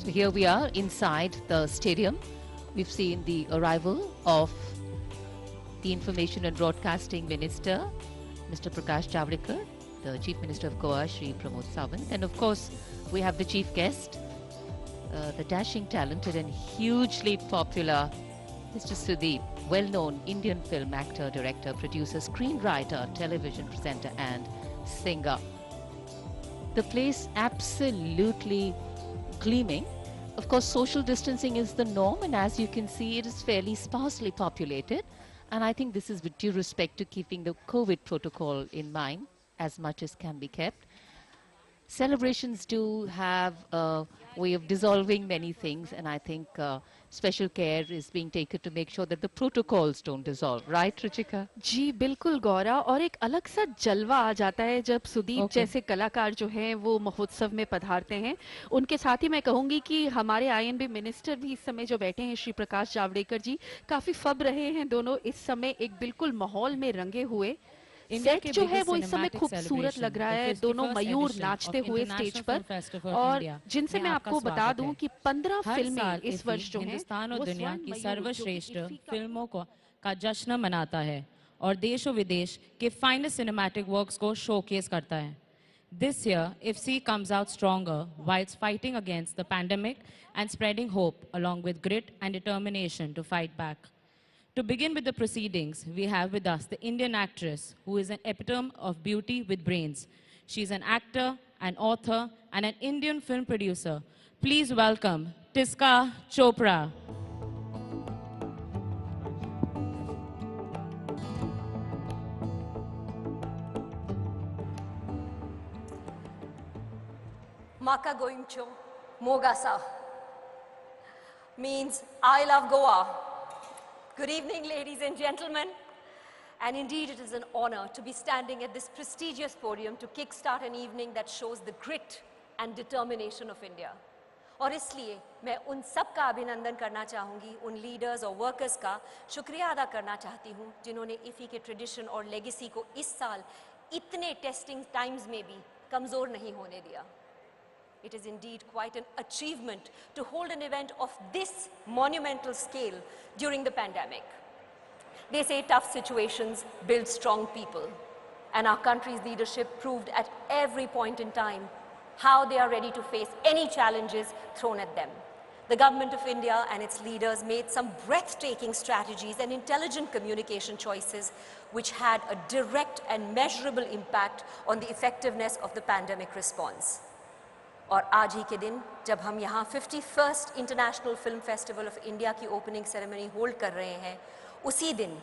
So here we are inside the stadium. We've seen the arrival of the Information and Broadcasting Minister, Mr. Prakash Javadekar. the Chief Minister of Goa, Shri Pramod Sawant. And of course, we have the chief guest, the dashing, talented and hugely popular Mr. Sudeep, well-known Indian film actor, director, producer, screenwriter, television presenter and singer. The place absolutely gleaming. Of course, social distancing is the norm, and as you can see, it is fairly sparsely populated. And I think this is with due respect to keeping the COVID protocol in mind as much as can be kept. Celebrations do have a way of dissolving many things, and I think special care is being taken to make sure that the protocols don't dissolve. Right, Ruchika? जी बिल्कुल गौरा, और एक अलग सा जलवा आ जाता है जब सुदीप जैसे कलाकार जो हैं वो महोत्सव में पधारते हैं। उनके साथ ही मैं कहूंगी कि हमारे आईएनबी मिनिस्टर भी इस समय जो बैठे हैं, श्री प्रकाश जावड़ेकर जी, काफी फब रहे हैं दोनों इस समय एक बिल्कुल माहौल में रंगे हुए। सेट जो है वो इस समय खूबसूरत लग रहा है, दोनों मयूर नाचते हुए स्टेज पर। और जिनसे मैं आपको बता दूं कि 15 फिल्में इस वर्ष जो हैं हिंदुस्तान और दुनिया की सर्वश्रेष्ठ फिल्मों का जश्न मनाता है और देश और विदेश के फाइनेस्ट सिनेमैटिक वर्क्स को शोकेस करता है। This year, IFFI comes out stronger whilst fighting against the pandemic and spreading hope along with grit and determination to fight back. To begin with the proceedings, we have with us the Indian actress who is an epitome of beauty with brains. She's an actor, an author, and an Indian film producer. Please welcome Tiska Chopra. Maka Goimcho Mogasa means I love Goa. Good evening, ladies and gentlemen. And indeed, it is an honor to be standing at this prestigious podium to kickstart an evening that shows the grit and determination of India. और इसलिए मैं उन सब का अभिनंदन करना चाहूँगी, उन लीडर्स और वर्कर्स का शुक्रिया अदा करना चाहती हूँ जिन्होंने IFFI के ट्रेडिशन और लेगेसी को इस साल इतने टेस्टिंग टाइम्स में भी कमज़ोर नहीं होने दिया. It is indeed quite an achievement to hold an event of this monumental scale during the pandemic. They say tough situations build strong people, and our country's leadership proved at every point in time how they are ready to face any challenges thrown at them. The Government of India and its leaders made some breathtaking strategies and intelligent communication choices which had a direct and measurable impact on the effectiveness of the pandemic response. और आज ही के दिन जब हम यहाँ 51st international film festival of India की opening ceremony hold कर रहे हैं, उसी दिन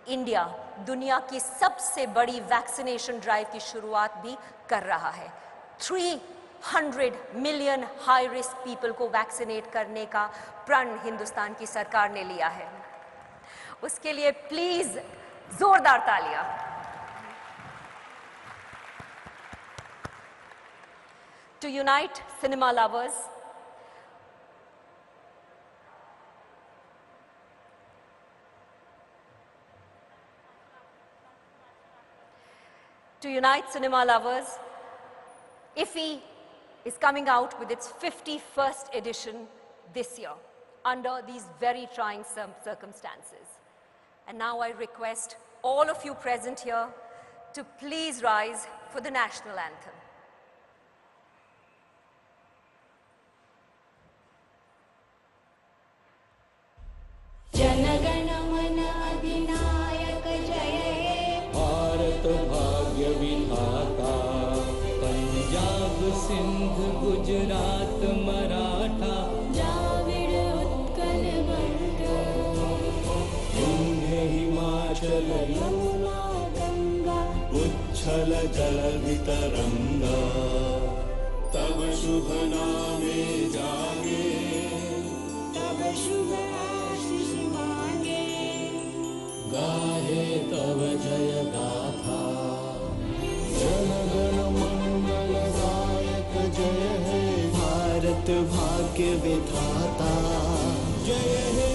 इंडिया दुनिया की सबसे बड़ी वैक्सीनेशन ड्राइव की शुरुआत भी कर रहा है. 300 मिलियन हाई रिस्क पीपल को वैक्सीनेट करने का प्रण हिंदुस्तान की सरकार ने लिया है. उसके लिए प्लीज जोरदार तालियां. To unite cinema lovers, IFFI is coming out with its 51st edition this year under these very trying circumstances. And now I request all of you present here to please rise for the national anthem. जनगण मन अधिनायक जय हे भारत भाग्य विधाता पंजाब सिंध गुजरात मराठा द्राविड़ उत्कल बंग विंध्य हिमाचल यमुना गंगा उच्छल जलधि तरंगा तब शुभ नामे जागे तब शुभ आशीष मांगे गाहे तव जय गाथा जनगण मंगल गायक जय हे भारत भाग्य विधाता जय हे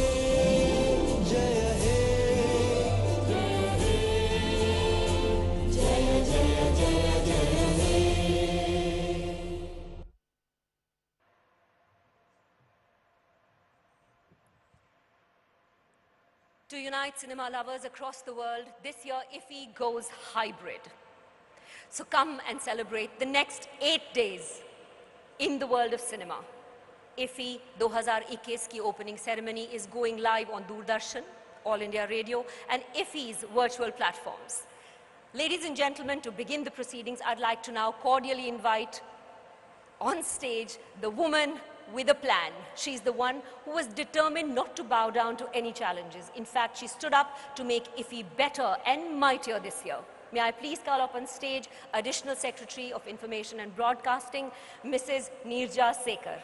जय हे जय जय जय जय हे. To unite cinema lovers across the world, this year IFFI goes hybrid. So come and celebrate the next 8 days in the world of cinema. IFFI 2021 की opening ceremony is going live on Doordarshan, All India Radio, and IFFI's virtual platforms. Ladies and gentlemen, to begin the proceedings, I'd like to now cordially invite on stage the woman with a plan. She's the one who was determined not to bow down to any challenges. In fact, she stood up to make IFFI better and mightier this year. May I please call up on stage Additional Secretary of Information and Broadcasting, Mrs. Neerja Sekar.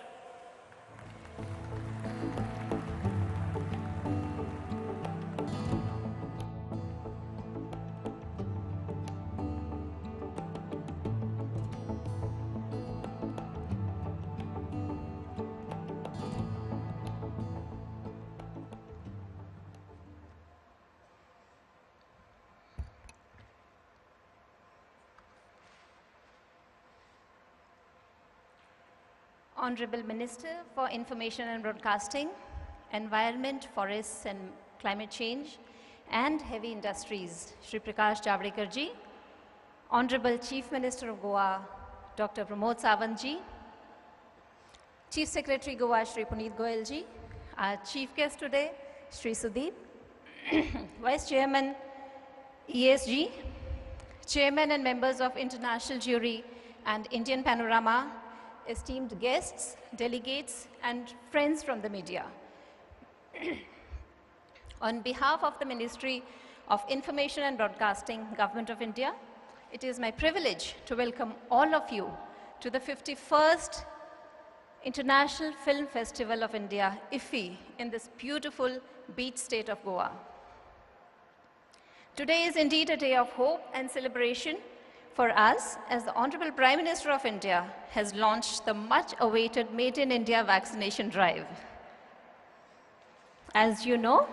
Honorable Minister for Information and Broadcasting, Environment, Forests and Climate Change, and Heavy Industries, Shri Prakash Javadekar ji, Honorable Chief Minister of Goa, Dr. Pramod Sawant ji, Chief Secretary Goa, Shri Puneet Goyal ji, our Chief Guest today, Shri Sudeep, Vice Chairman ESG, Chairman and members of International Jury and Indian Panorama, esteemed guests, delegates, and friends from the media. On behalf of the Ministry of Information and Broadcasting, Government of India, it is my privilege to welcome all of you to the 51st International Film Festival of India, IFFI, in this beautiful beach state of Goa. Today is indeed a day of hope and celebration for us, as the Honorable Prime Minister of India has launched the much-awaited Made in India vaccination drive. As you know,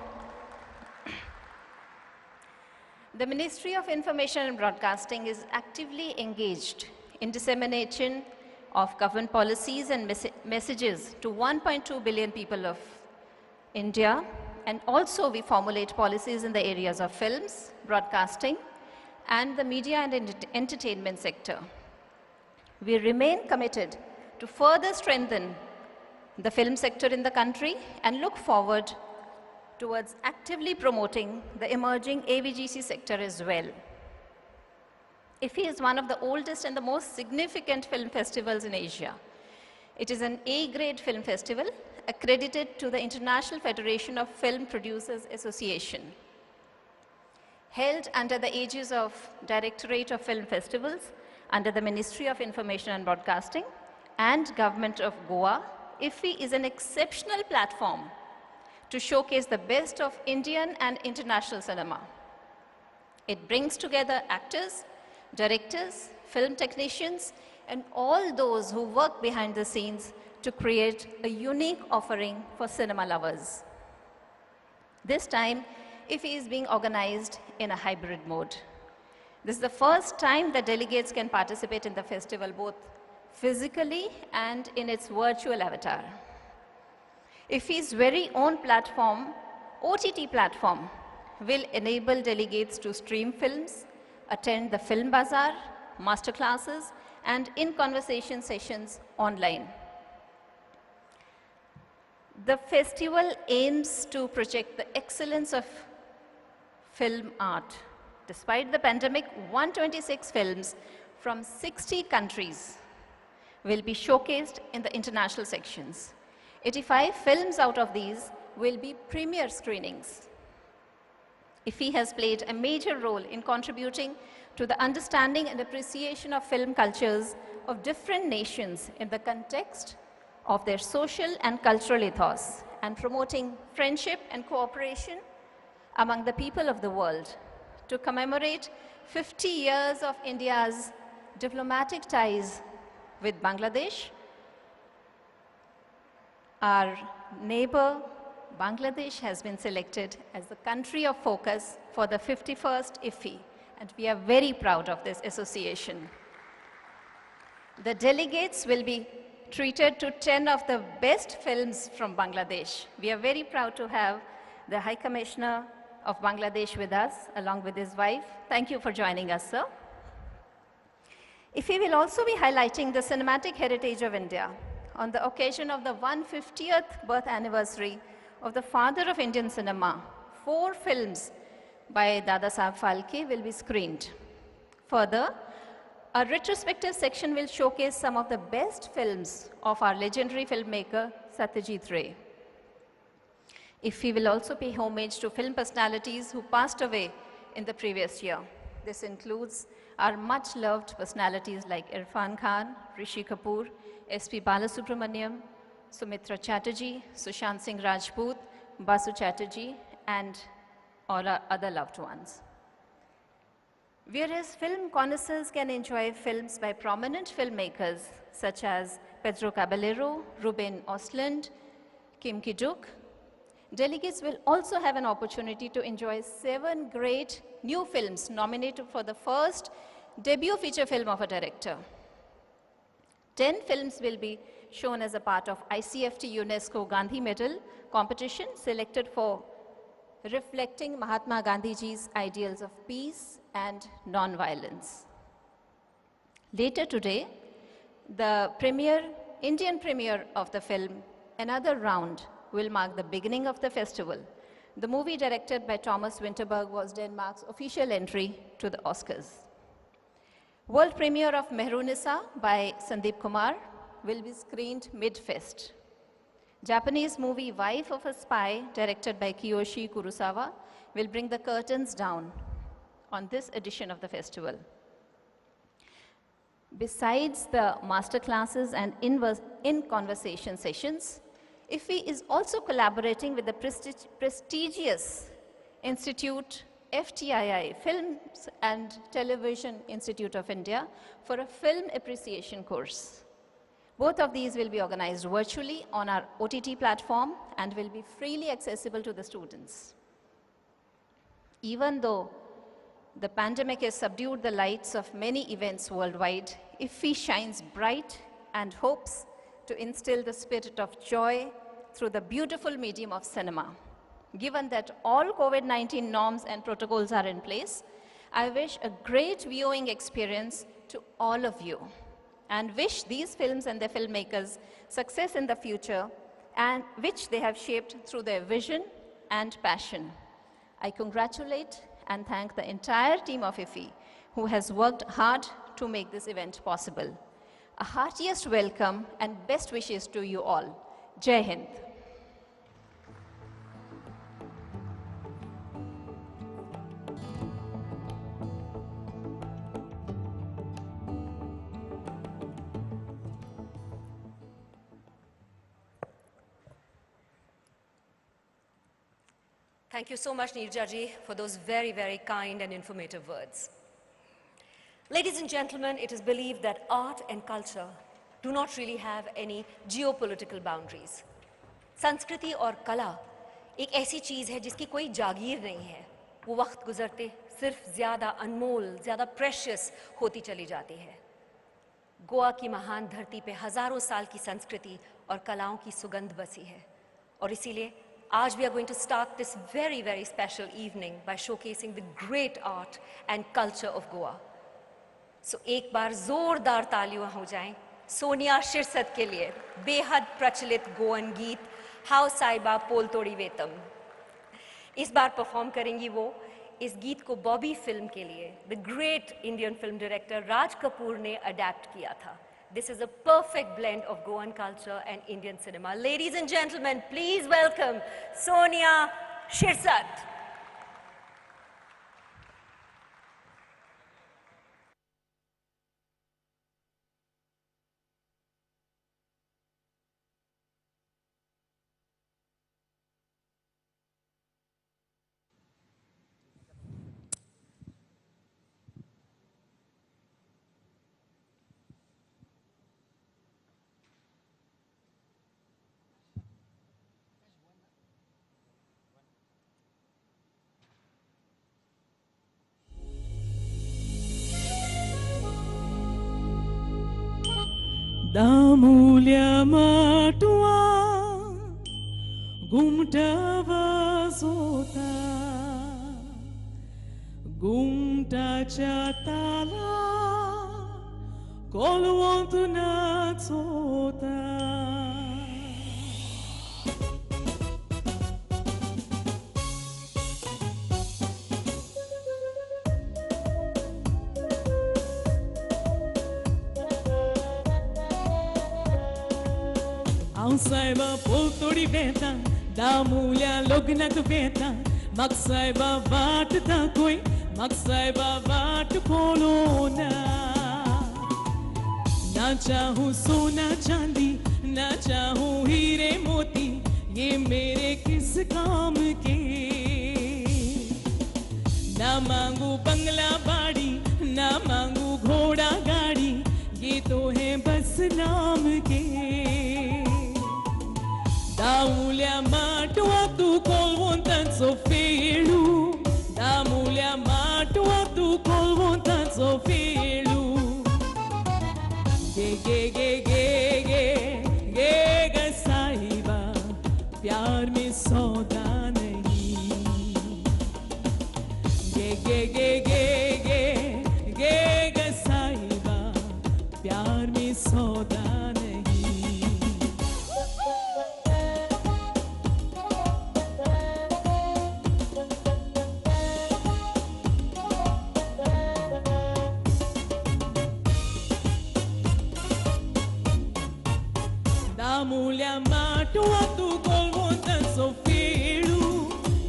the Ministry of Information and Broadcasting is actively engaged in dissemination of government policies and messages to 1.2 billion people of India, and also we formulate policies in the areas of films, broadcasting, and the media and entertainment sector. We remain committed to further strengthen the film sector in the country and look forward towards actively promoting the emerging AVGC sector as well. IFFI is one of the oldest and the most significant film festivals in Asia. It is an A-grade film festival accredited to the International Federation of Film Producers Association. Held under the aegis of Directorate of Film Festivals under the Ministry of Information and Broadcasting and Government of Goa, IFFI is an exceptional platform to showcase the best of Indian and international cinema. It brings together actors, directors, film technicians, and all those who work behind the scenes to create a unique offering for cinema lovers. This time, IFFI is being organized in a hybrid mode. This is the first time that delegates can participate in the festival both physically and in its virtual avatar. IFFI's very own platform, OTT platform, will enable delegates to stream films, attend the Film Bazaar, masterclasses, and in-conversation sessions online. The festival aims to project the excellence of film art. Despite the pandemic, 126 films from 60 countries will be showcased in the international sections. 85 films out of these will be premiere screenings. IFFI has played a major role in contributing to the understanding and appreciation of film cultures of different nations in the context of their social and cultural ethos, and promoting friendship and cooperation among the people of the world. To commemorate 50 years of India's diplomatic ties with Bangladesh, our neighbor Bangladesh has been selected as the country of focus for the 51st IFFI, and we are very proud of this association. The delegates will be treated to 10 of the best films from Bangladesh. We are very proud to have the High Commissioner of Bangladesh with us, along with his wife. Thank you for joining us, sir. IFFI will also be highlighting the cinematic heritage of India on the occasion of the 150th birth anniversary of the father of Indian cinema. 4 films by Dada Saheb Phalke will be screened. Further, a retrospective section will showcase some of the best films of our legendary filmmaker Satyajit Ray. IFFI will also pay homage to film personalities who passed away in the previous year. This includes our much loved personalities like Irfan Khan, Rishi Kapoor, S.P. Balasubramaniam, Sumitra Chatterjee, Sushant Singh Rajput, Basu Chatterjee, and all our other loved ones. Whereas film connoisseurs can enjoy films by prominent filmmakers such as Pedro Caballero, Ruben Östlund, Kim Ki-duk, delegates will also have an opportunity to enjoy 7 great new films nominated for the first debut feature film of a director. 10 films will be shown as a part of ICFT UNESCO Gandhi Medal competition selected for reflecting Mahatma Gandhiji's ideals of peace and non-violence. Later today, the Indian premiere of the film, Another Round, will mark the beginning of the festival. The movie, directed by Thomas Winterberg, was Denmark's official entry to the Oscars. World premiere of Mehrunissa by Sandeep Kumar will be screened mid-fest. Japanese movie Wife of a Spy, directed by Kiyoshi Kurosawa, will bring the curtains down on this edition of the festival. Besides the master classes and in-conversation sessions, IFFI is also collaborating with the prestigious institute FTII, Films and Television Institute of India, for a film appreciation course. Both of these will be organized virtually on our OTT platform and will be freely accessible to the students. Even though the pandemic has subdued the lights of many events worldwide, IFFI shines bright and hopes to instill the spirit of joy through the beautiful medium of cinema. Given that all COVID-19 norms and protocols are in place, I wish a great viewing experience to all of you and wish these films and their filmmakers success in the future, and which they have shaped through their vision and passion. I congratulate and thank the entire team of IFFI who has worked hard to make this event possible. A heartiest welcome and best wishes to you all. Jai Hind. Thank you so much, Neerja ji, for those very, very kind and informative words. Ladies and gentlemen, it is believed that art and culture do not really have any geopolitical boundaries. संस्कृति और कला एक ऐसी चीज़ है जिसकी कोई जागीर नहीं है. वो वक्त गुजरते सिर्फ ज़्यादा अनमोल, ज़्यादा प्रेशियस होती चली जाती है. गोवा की महान धरती पे हजारों साल की संस्कृति और कलाओं की सुगंध बसी है. और इसीलिए आज we are going to start this very, very special evening by showcasing the great art and culture of Goa. So एक बार जोरदार तालियां हो जाएं सोनिया शिरसत के लिए बेहद प्रचलित गोवन गीत हाउ साइबा पोल तोड़ी वेतम. इस बार परफॉर्म करेंगी वो. इस गीत को बॉबी फिल्म के लिए the great Indian film director Raj Kapoor ने अडैप्ट किया था. This is a perfect blend of Goan culture and Indian cinema. Ladies and gentlemen, please welcome Sonia Shirsat. Damulia matua gumta vasota gumta chatala kolwontu natsota. Saiba poltori beta, da mulya lognak beta, mak saiba vat ta koi, mak saiba vat polona. Na चाहूं सोना चांदी, ना चाहूं हीरे मोती, ये मेरे किस काम के। ना मांगू बंगला बाड़ी, ना मांगू घोड़ा गाड़ी, ये तो है बस नाम के। Damulia matua tu kolvontan so felu, Damulia matua tu kolvontan so felu. Ge ge ge ge ge ge ge sahiba, प्यार में सौदा नहीं। Ge ge ge ge ge ge ge sahiba, प्यार में सौदा mulher matua tu kolvontan so felu,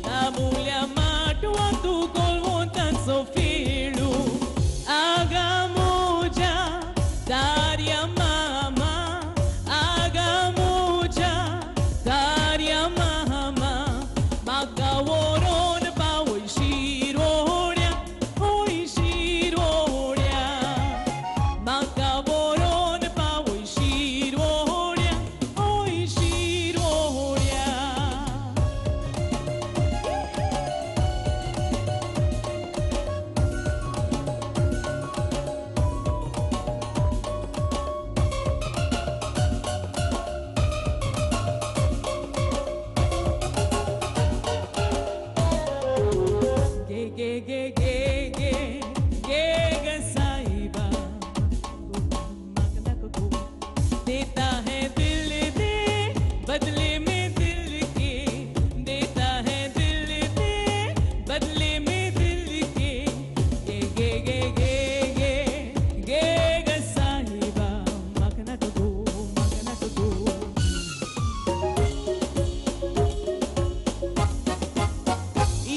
da mulher matua tu kolvontan so felu. Aga moja daria mama, aga moja daria mama, magaworon ba oi shiroria, magaworon ba oi shiroria. देता है दिल दे बदले में दिल के, देता है दिल दे बदले में दिल के। गे गे गे गे गे गे गे साहिबा, magna to go, magna to go.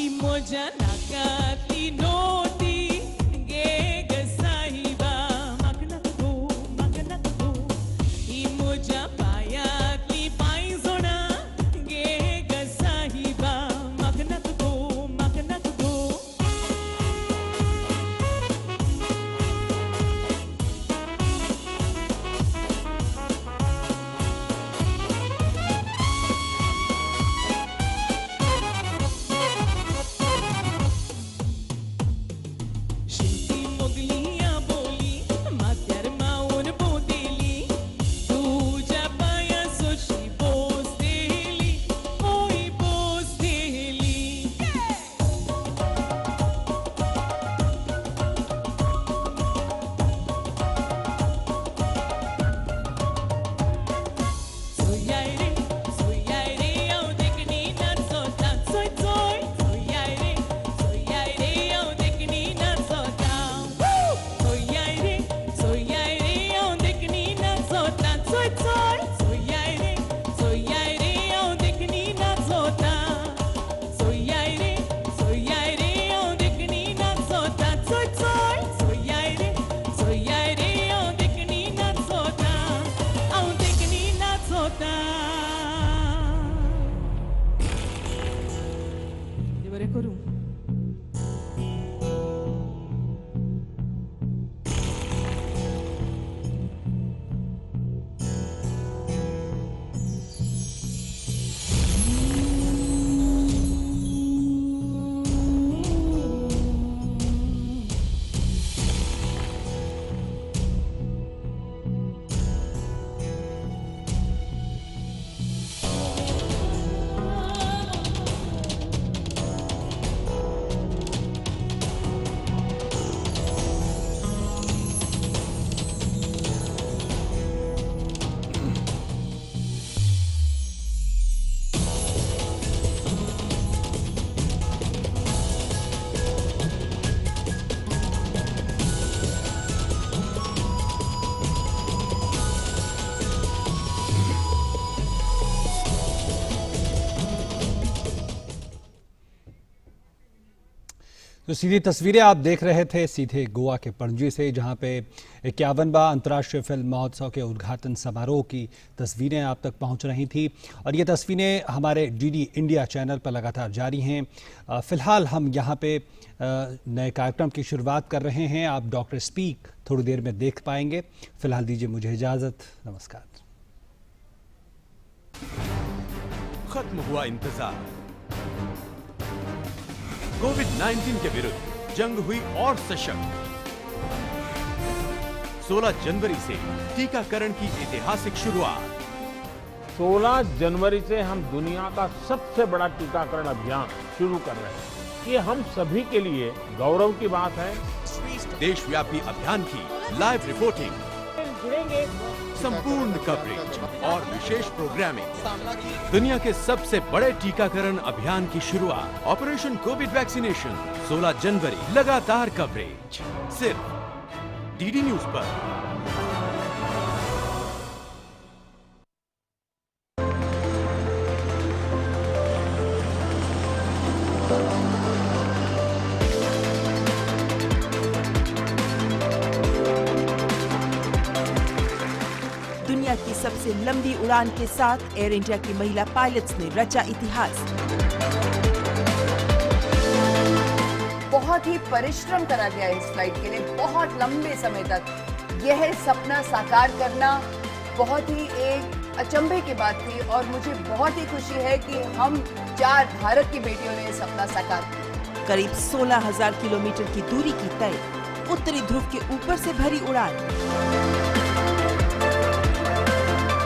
Imoja nakati noti, ge ge sahiba, magna to go, magna to go. Imoja payatli paizona, ge ge sahiba, magna to go, magna to go. Shinti mogliya boli, matyar maun bodeli, tuja paya sochi bosteli, oi bosteli. Soyaire, ao dekni nat sota, soy soy. Soyaire, ao dekni nat sota. Soyaire, ao dekni nat sota, soy soy. Soyaire, ao dekni nat sota. Soyaire, ao dekni nat sota, soy soy. Soyaire, ao dekni nat sota, ao dekni nat sota. Devorei corum. तो सीधी तस्वीरें आप देख रहे थे सीधे गोवा के पणजी से, जहां पे 51वां अंतर्राष्ट्रीय फिल्म महोत्सव के उद्घाटन समारोह की तस्वीरें आप तक पहुंच रही थी। और ये तस्वीरें हमारे डीडी इंडिया चैनल पर लगातार जारी हैं। फिलहाल हम यहां पे नए कार्यक्रम की शुरुआत कर रहे हैं। आप डॉक्टर स्पीक थोड़ी देर में देख पाएंगे। फिलहाल दीजिए मुझे इजाजत। नमस्कार। खत्म हुआ इंतजार। कोविड-19 के विरुद्ध जंग हुई और सशक्त। 16 जनवरी से टीकाकरण की ऐतिहासिक शुरुआत। 16 जनवरी से हम दुनिया का सबसे बड़ा टीकाकरण अभियान शुरू कर रहे हैं। ये हम सभी के लिए गौरव की बात है। देशव्यापी अभियान की लाइव रिपोर्टिंग, संपूर्ण कवरेज और विशेष प्रोग्रामिंग। दुनिया के सबसे बड़े टीकाकरण अभियान की शुरुआत। ऑपरेशन कोविड वैक्सीनेशन 16 जनवरी। लगातार कवरेज सिर्फ डीडी न्यूज पर। दुनिया की सबसे लंबी उड़ान के साथ एयर इंडिया की महिला पायलट्स ने रचा इतिहास। बहुत ही परिश्रम करा गया इस फ्लाइट के लिए, बहुत लंबे समय तक। यह सपना साकार करना बहुत ही एक अचंभे की बात थी और मुझे बहुत ही खुशी है कि हम 4 भारत की बेटियों ने यह सपना साकार किया। करीब 16,000 किलोमीटर की दूरी की तय उत्तरी ध्रुव के ऊपर से भरी उड़ान।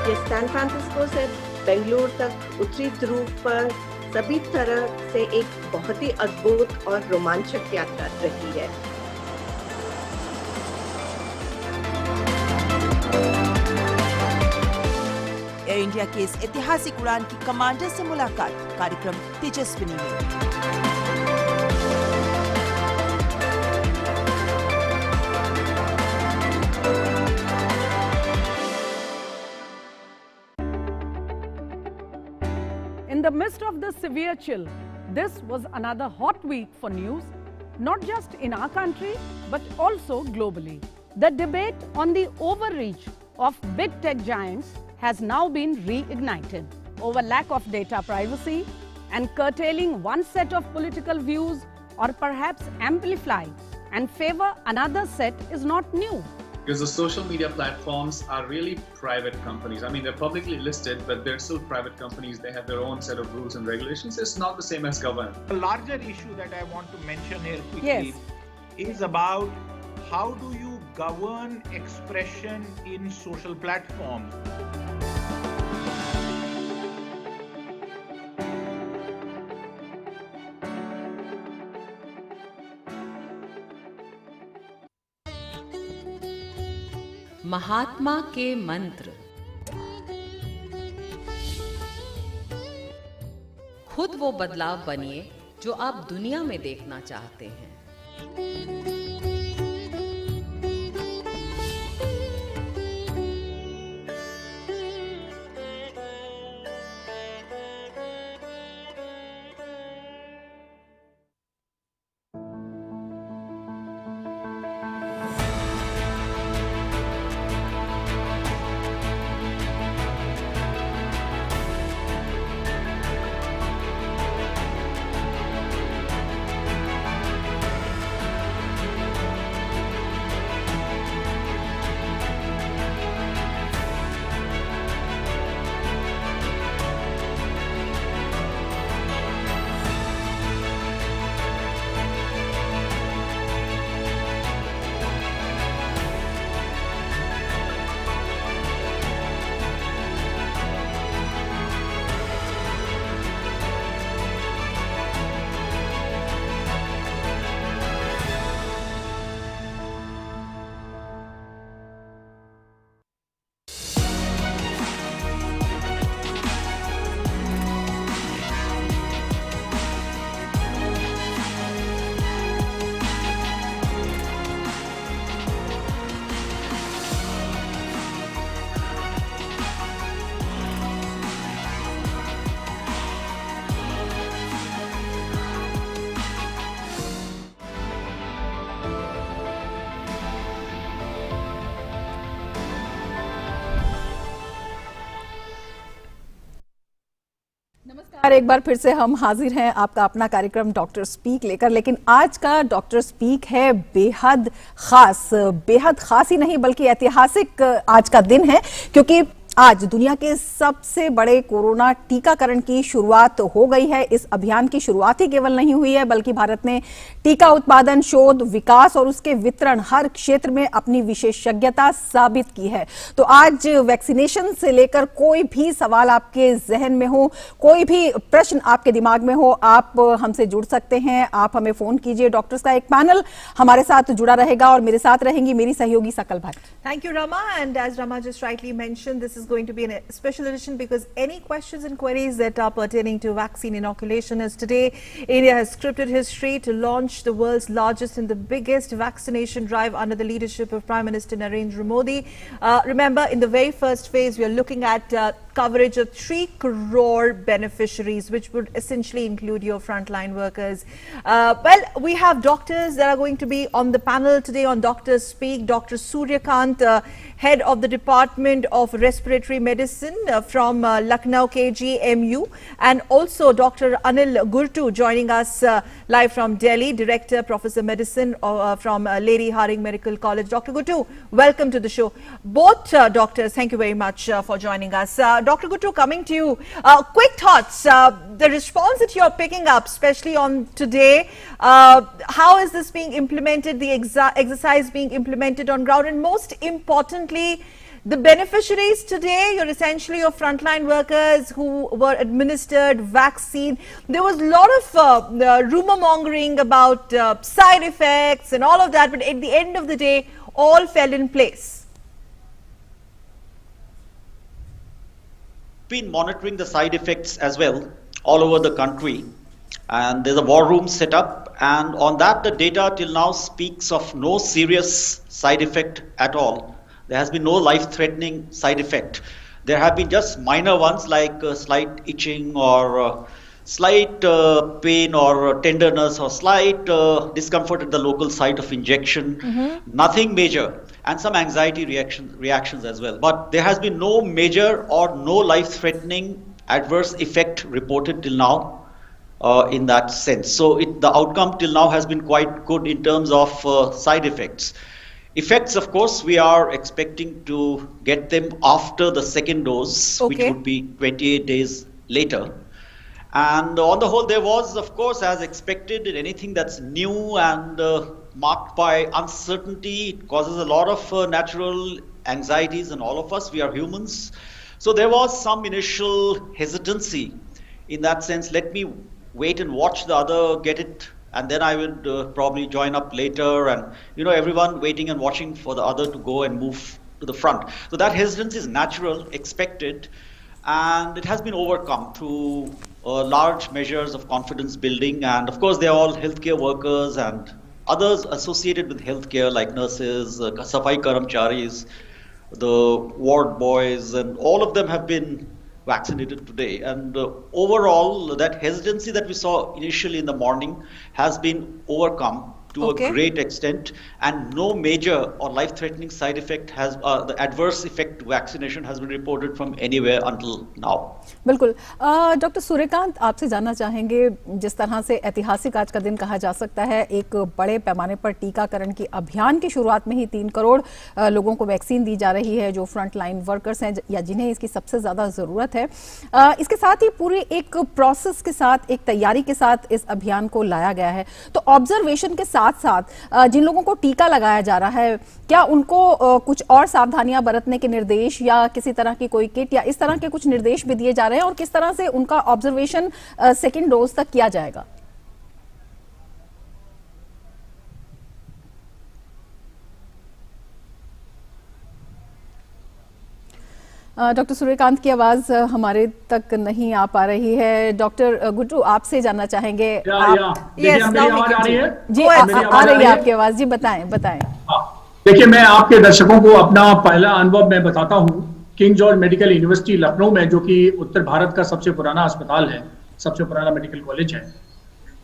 ये सैन फ्रांसिस्को से बेंगलुरु तक उत्तरी ध्रुव पर सभी तरह से एक बहुत ही अद्भुत और रोमांचक यात्रा रही है। एयर इंडिया के इस ऐतिहासिक उड़ान की कमांडर से मुलाकात कार्यक्रम तेजस्विनी में। In the midst of this severe chill, this was another hot week for news, not just in our country, but also globally. The debate on the overreach of big tech giants has now been reignited over lack of data privacy and curtailing one set of political views or perhaps amplify and favor another set is not new. Because the social media platforms are really private companies. I mean, they're publicly listed, but they're still private companies. They have their own set of rules and regulations. It's not the same as government. A larger issue that I want to mention here quickly is about how do you govern expression in social platforms. महात्मा के मंत्र। खुद वो बदलाव बनिए जो आप दुनिया में देखना चाहते हैं। नमस्कार, एक बार फिर से हम हाजिर हैं आपका अपना कार्यक्रम डॉक्टर स्पीक लेकर। लेकिन आज का डॉक्टर स्पीक है बेहद खास ही नहीं बल्कि ऐतिहासिक आज का दिन है, क्योंकि आज दुनिया के सबसे बड़े कोरोना टीकाकरण की शुरुआत हो गई है। इस अभियान की शुरुआत ही केवल नहीं हुई है बल्कि भारत ने टीका उत्पादन, शोध, विकास और उसके वितरण हर क्षेत्र में अपनी विशेषज्ञता साबित की है। तो आज वैक्सीनेशन से लेकर कोई भी सवाल आपके जहन में हो, कोई भी प्रश्न आपके दिमाग में हो, आप हमसे जुड़ सकते हैं। आप हमें फोन कीजिए। डॉक्टर्स का एक पैनल हमारे साथ जुड़ा रहेगा और मेरे साथ रहेंगी मेरी सहयोगी सकल Bhatt. Thank you, Rama. And as Rama just rightly mentioned, this is going to be a special edition because any questions and queries that are pertaining to vaccine inoculation, as today India has scripted history to launch the world's largest and the biggest vaccination drive under the leadership of Prime Minister Narendra Modi. Remember, in the very first phase, we are looking at coverage of 3 crore beneficiaries, which would essentially include your frontline workers. Well, we have doctors that are going to be on the panel today on Dr. Speak. Dr. Suryakant, head of the Department of Respiratory Medicine from Lucknow KGMU, and also Dr. Anil Gurtu joining us live from Delhi, Director, Professor Medicine from Lady Hardinge Medical College. Dr. Gurtu, welcome to the show. Both doctors, thank you very much for joining us. Dr. Gurtu, coming to you, quick thoughts, the response that you're picking up, especially on today, how is this being implemented, the exercise being implemented on ground, and most importantly, the beneficiaries today, you're essentially your frontline workers who were administered vaccine. There was a lot of rumor mongering about side effects and all of that, but at the end of the day, all fell in place. Been monitoring the side effects as well all over the country, and there's a war room set up, and on that the data till now speaks of no serious side effect at all. There has been no life-threatening side effect. There have been just minor ones like slight itching or slight pain or tenderness or slight discomfort at the local site of injection. Nothing major, and some anxiety reactions as well. But there has been no major or no life-threatening adverse effect reported till now in that sense. So the outcome till now has been quite good in terms of side effects. Effects, of course, we are expecting to get them after the second dose, which would be 28 days later. And on the whole, there was, of course, as expected, anything that's new and marked by uncertainty, it causes a lot of natural anxieties in all of us. We are humans. So there was some initial hesitancy in that sense. Let me wait and watch the other get it, and then I would probably join up later, and everyone waiting and watching for the other to go and move to the front. So that hesitancy is natural, expected, and it has been overcome through large measures of confidence building. And of course, they're all healthcare workers and others associated with healthcare like nurses, safai karamcharis, the ward boys, and all of them have been vaccinated today. And overall, that hesitancy that we saw initially in the morning has been overcome to a great extent, and no major or life-threatening side effect has, the adverse effect vaccination has been reported from anywhere until now. बिल्कुल। Doctor Suryakant, आपसे जानना चाहेंगे, जिस तरह से ऐतिहासिक आज का दिन कहा जा सकता है, एक बड़े पैमाने पर टीकाकरण की अभियान की शुरुआत में ही 3 करोड़ लोगों को वैक्सीन दी जा रही है, जो फ्रंट लाइन वर्कर्स हैं या जिन्हें इसकी सबसे ज्यादा जरूरत है। इसके साथ ही पूरी एक प्रोसेस के साथ, एक तैयारी के साथ इस अभियान को लाया गया है। तो ऑब्जर्वेशन के साथ साथ जिन लोगों को टीका लगाया जा रहा है, क्या उनको कुछ और सावधानियां बरतने के निर्देश या किसी तरह की कोई किट या इस तरह के कुछ निर्देश भी दिए जा रहे हैं, और किस तरह से उनका ऑब्जर्वेशन सेकेंड डोज तक किया जाएगा? डॉक्टर सूर्यकांत की आवाज हमारे तक नहीं आ पा रही है। डॉक्टर गुड्डू, आपसे जानना चाहेंगे। मेरी आवाज आ रही है? जी, आ रही है आपकी आवाज। जी, बताएं। देखिए, मैं आपके दर्शकों को अपना पहला अनुभव मैं बताता हूँ। King George medical university Lucknow में, जो कि उत्तर भारत का सबसे पुराना अस्पताल है, सबसे पुराना मेडिकल कॉलेज है,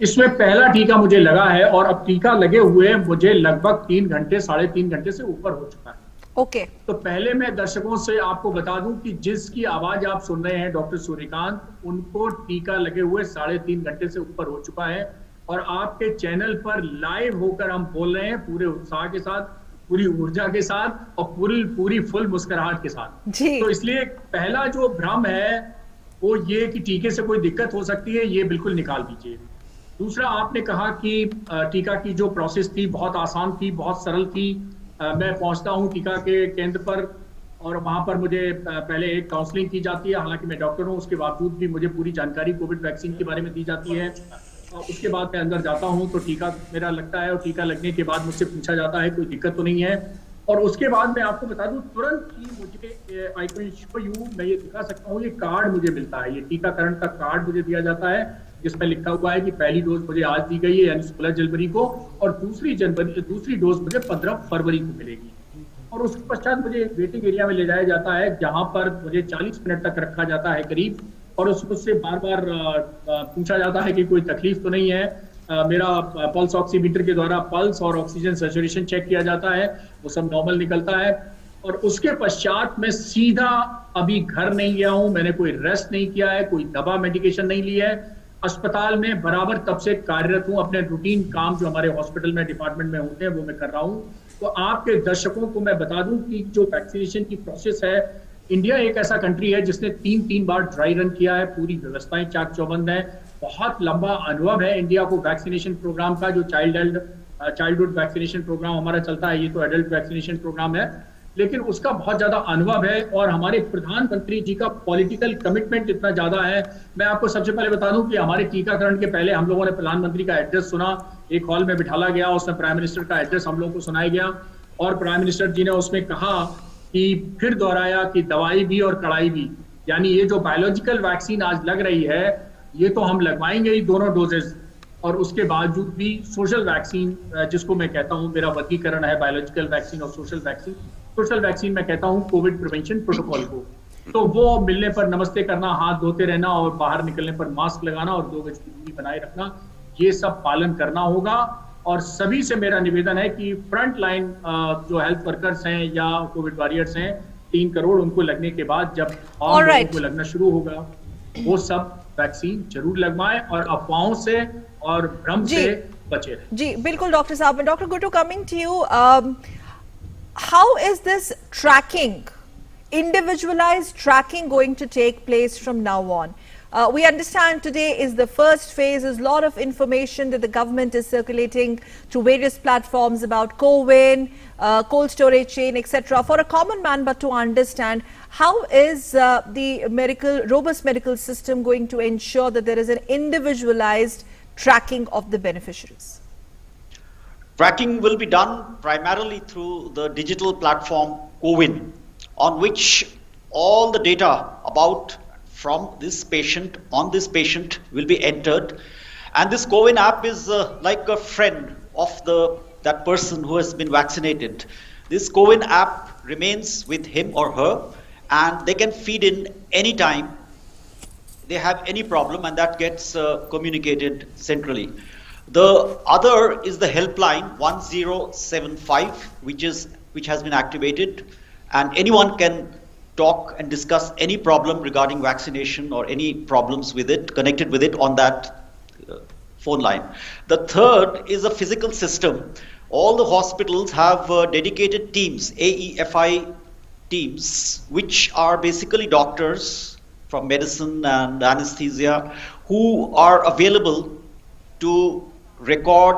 इसमें पहला टीका मुझे लगा है, और अब टीका लगे हुए मुझे लगभग 3 घंटे, 3.5 घंटे से ऊपर हो चुका है। ओके तो पहले मैं दर्शकों से आपको बता दूं कि जिसकी आवाज आप सुन रहे हैं डॉक्टर सूर्यकांत, उनको टीका लगे हुए 3.5 घंटे से ऊपर हो चुका है और आपके चैनल पर लाइव होकर हम बोल रहे हैं पूरे उत्साह के साथ, पूरी ऊर्जा के साथ और पूरी फुल मुस्कुराहट के साथ जी। तो इसलिए पहला जो भ्रम है वो ये कि टीके से कोई दिक्कत हो सकती है, ये बिल्कुल निकाल दीजिए। दूसरा, आपने कहा कि टीका की जो प्रोसेस थी बहुत आसान थी, बहुत सरल थी। मैं पहुंचता हूं टीका के केंद्र पर और वहां पर मुझे पहले एक काउंसलिंग की जाती है, हालांकि मैं डॉक्टर हूं, उसके बावजूद भी मुझे पूरी जानकारी कोविड वैक्सीन के बारे में दी जाती है। उसके बाद मैं अंदर जाता हूं तो टीका मेरा लगता है और टीका लगने के बाद मुझसे पूछा जाता है कोई दिक्कत तो नहीं है। और उसके बाद मैं आपको बता दूं तुरंत ही मुझे आई कैन शो यू, मैं ये दिखा सकता हूँ, ये कार्ड मुझे मिलता है, ये टीकाकरण का कार्ड मुझे दिया जाता है जिसमें लिखा हुआ है कि पहली डोज मुझे आज दी गई है यानी 16 जनवरी को और दूसरी डोज मुझे 15 फरवरी को मिलेगी। और उसके पश्चात मुझे वेटिंग एरिया में ले जाया जाता है जहां पर मुझे 40 मिनट तक रखा जाता है करीब, और उससे बार बार पूछा जाता है कि कोई तकलीफ तो नहीं है। मेरा पल्स ऑक्सीमीटर के द्वारा पल्स और ऑक्सीजन सैचुरेशन चेक किया जाता है, वो सब नॉर्मल निकलता है। और उसके पश्चात मैं सीधा अभी घर नहीं गया हूं, मैंने कोई रेस्ट नहीं किया है, कोई दवा मेडिकेशन नहीं ली है, अस्पताल में बराबर तब से कार्यरत हूं, अपने रूटीन काम जो हमारे हॉस्पिटल में डिपार्टमेंट में होते हैं वो मैं कर रहा हूं। तो आपके दर्शकों को मैं बता दूं कि जो वैक्सीनेशन की प्रोसेस है, इंडिया एक ऐसा कंट्री है जिसने 3 बार ड्राई रन किया है, पूरी व्यवस्थाएं चाक चौबंद है, बहुत लंबा अनुभव है इंडिया को वैक्सीनेशन प्रोग्राम का। जो चाइल्डहुड वैक्सीनेशन प्रोग्राम हमारा चलता है, ये तो एडल्ट वैक्सीनेशन प्रोग्राम है, लेकिन उसका बहुत ज्यादा अनुभव है और हमारे प्रधानमंत्री जी का पॉलिटिकल कमिटमेंट इतना ज्यादा है। मैं आपको सबसे पहले बता दूं कि हमारे टीकाकरण के पहले हम लोगों ने प्रधानमंत्री का एड्रेस सुना, एक हॉल में बिठाला गया, उसमें प्राइम मिनिस्टर का एड्रेस हम लोगों को सुनाया गया और प्राइम मिनिस्टर जी ने उसमें कहा कि फिर दोहराया कि दवाई भी और कड़ाई भी, यानी ये जो बायोलॉजिकल वैक्सीन आज लग रही है ये तो हम लगवाएंगे ही दोनों डोजेस, और उसके बावजूद भी सोशल वैक्सीन, जिसको मैं कहता हूं, मेरा वर्गीकरण है बायोलॉजिकल वैक्सीन और सोशल वैक्सीन। सोशल वैक्सीन मैं कहता हूं कोविड प्रिवेंशन प्रोटोकॉल को, तो वो मिलने पर नमस्ते करना, हाथ धोते रहना और बाहर निकलने पर मास्क लगाना और 2 गज की दूरी बनाए रखना, ये सब पालन करना होगा। और सभी से मेरा निवेदन है कि फ्रंट लाइन जो हेल्थ वर्कर्स हैं या कोविड वॉरियर्स हैं, 3 करोड़ उनको लगने के बाद जब और लोगों को लगना शुरू होगा, वो सब वैक्सीन जरूर लगवाएं और अफवाहों से और भ्रम से बचे रहें। जी बिल्कुल डॉक्टर साहब। Doctor Guddu, coming to you, how is this tracking, individualized tracking, going to take place from now on? We understand today is the first phase. There's a lot of information that the government is circulating through various platforms about CoWIN, cold storage chain, etc. For a common man, but to understand, how is the robust medical system going to ensure that there is an individualized tracking of the beneficiaries? Tracking will be done primarily through the digital platform CoWIN, on which all the data about from this patient on this patient will be entered, and this CoWIN app is like a friend of that person who has been vaccinated. This CoWIN app remains with him or her, and they can feed in anytime they have any problem, and that gets communicated centrally. The other is the helpline 1075, which has been activated, and anyone can talk and discuss any problem regarding vaccination or any problems with it, connected with it on that phone line. The third is a physical system. All the hospitals have dedicated teams, AEFI teams, which are basically doctors from medicine and anesthesia who are available to record,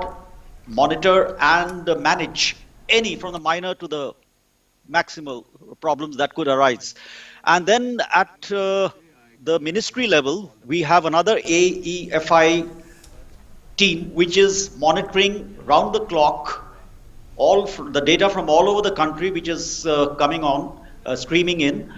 monitor and manage any, from the minor to the maximal problems that could arise. And then at the ministry level, we have another AEFI team which is monitoring round the clock all the data from all over the country, which is coming on, streaming in,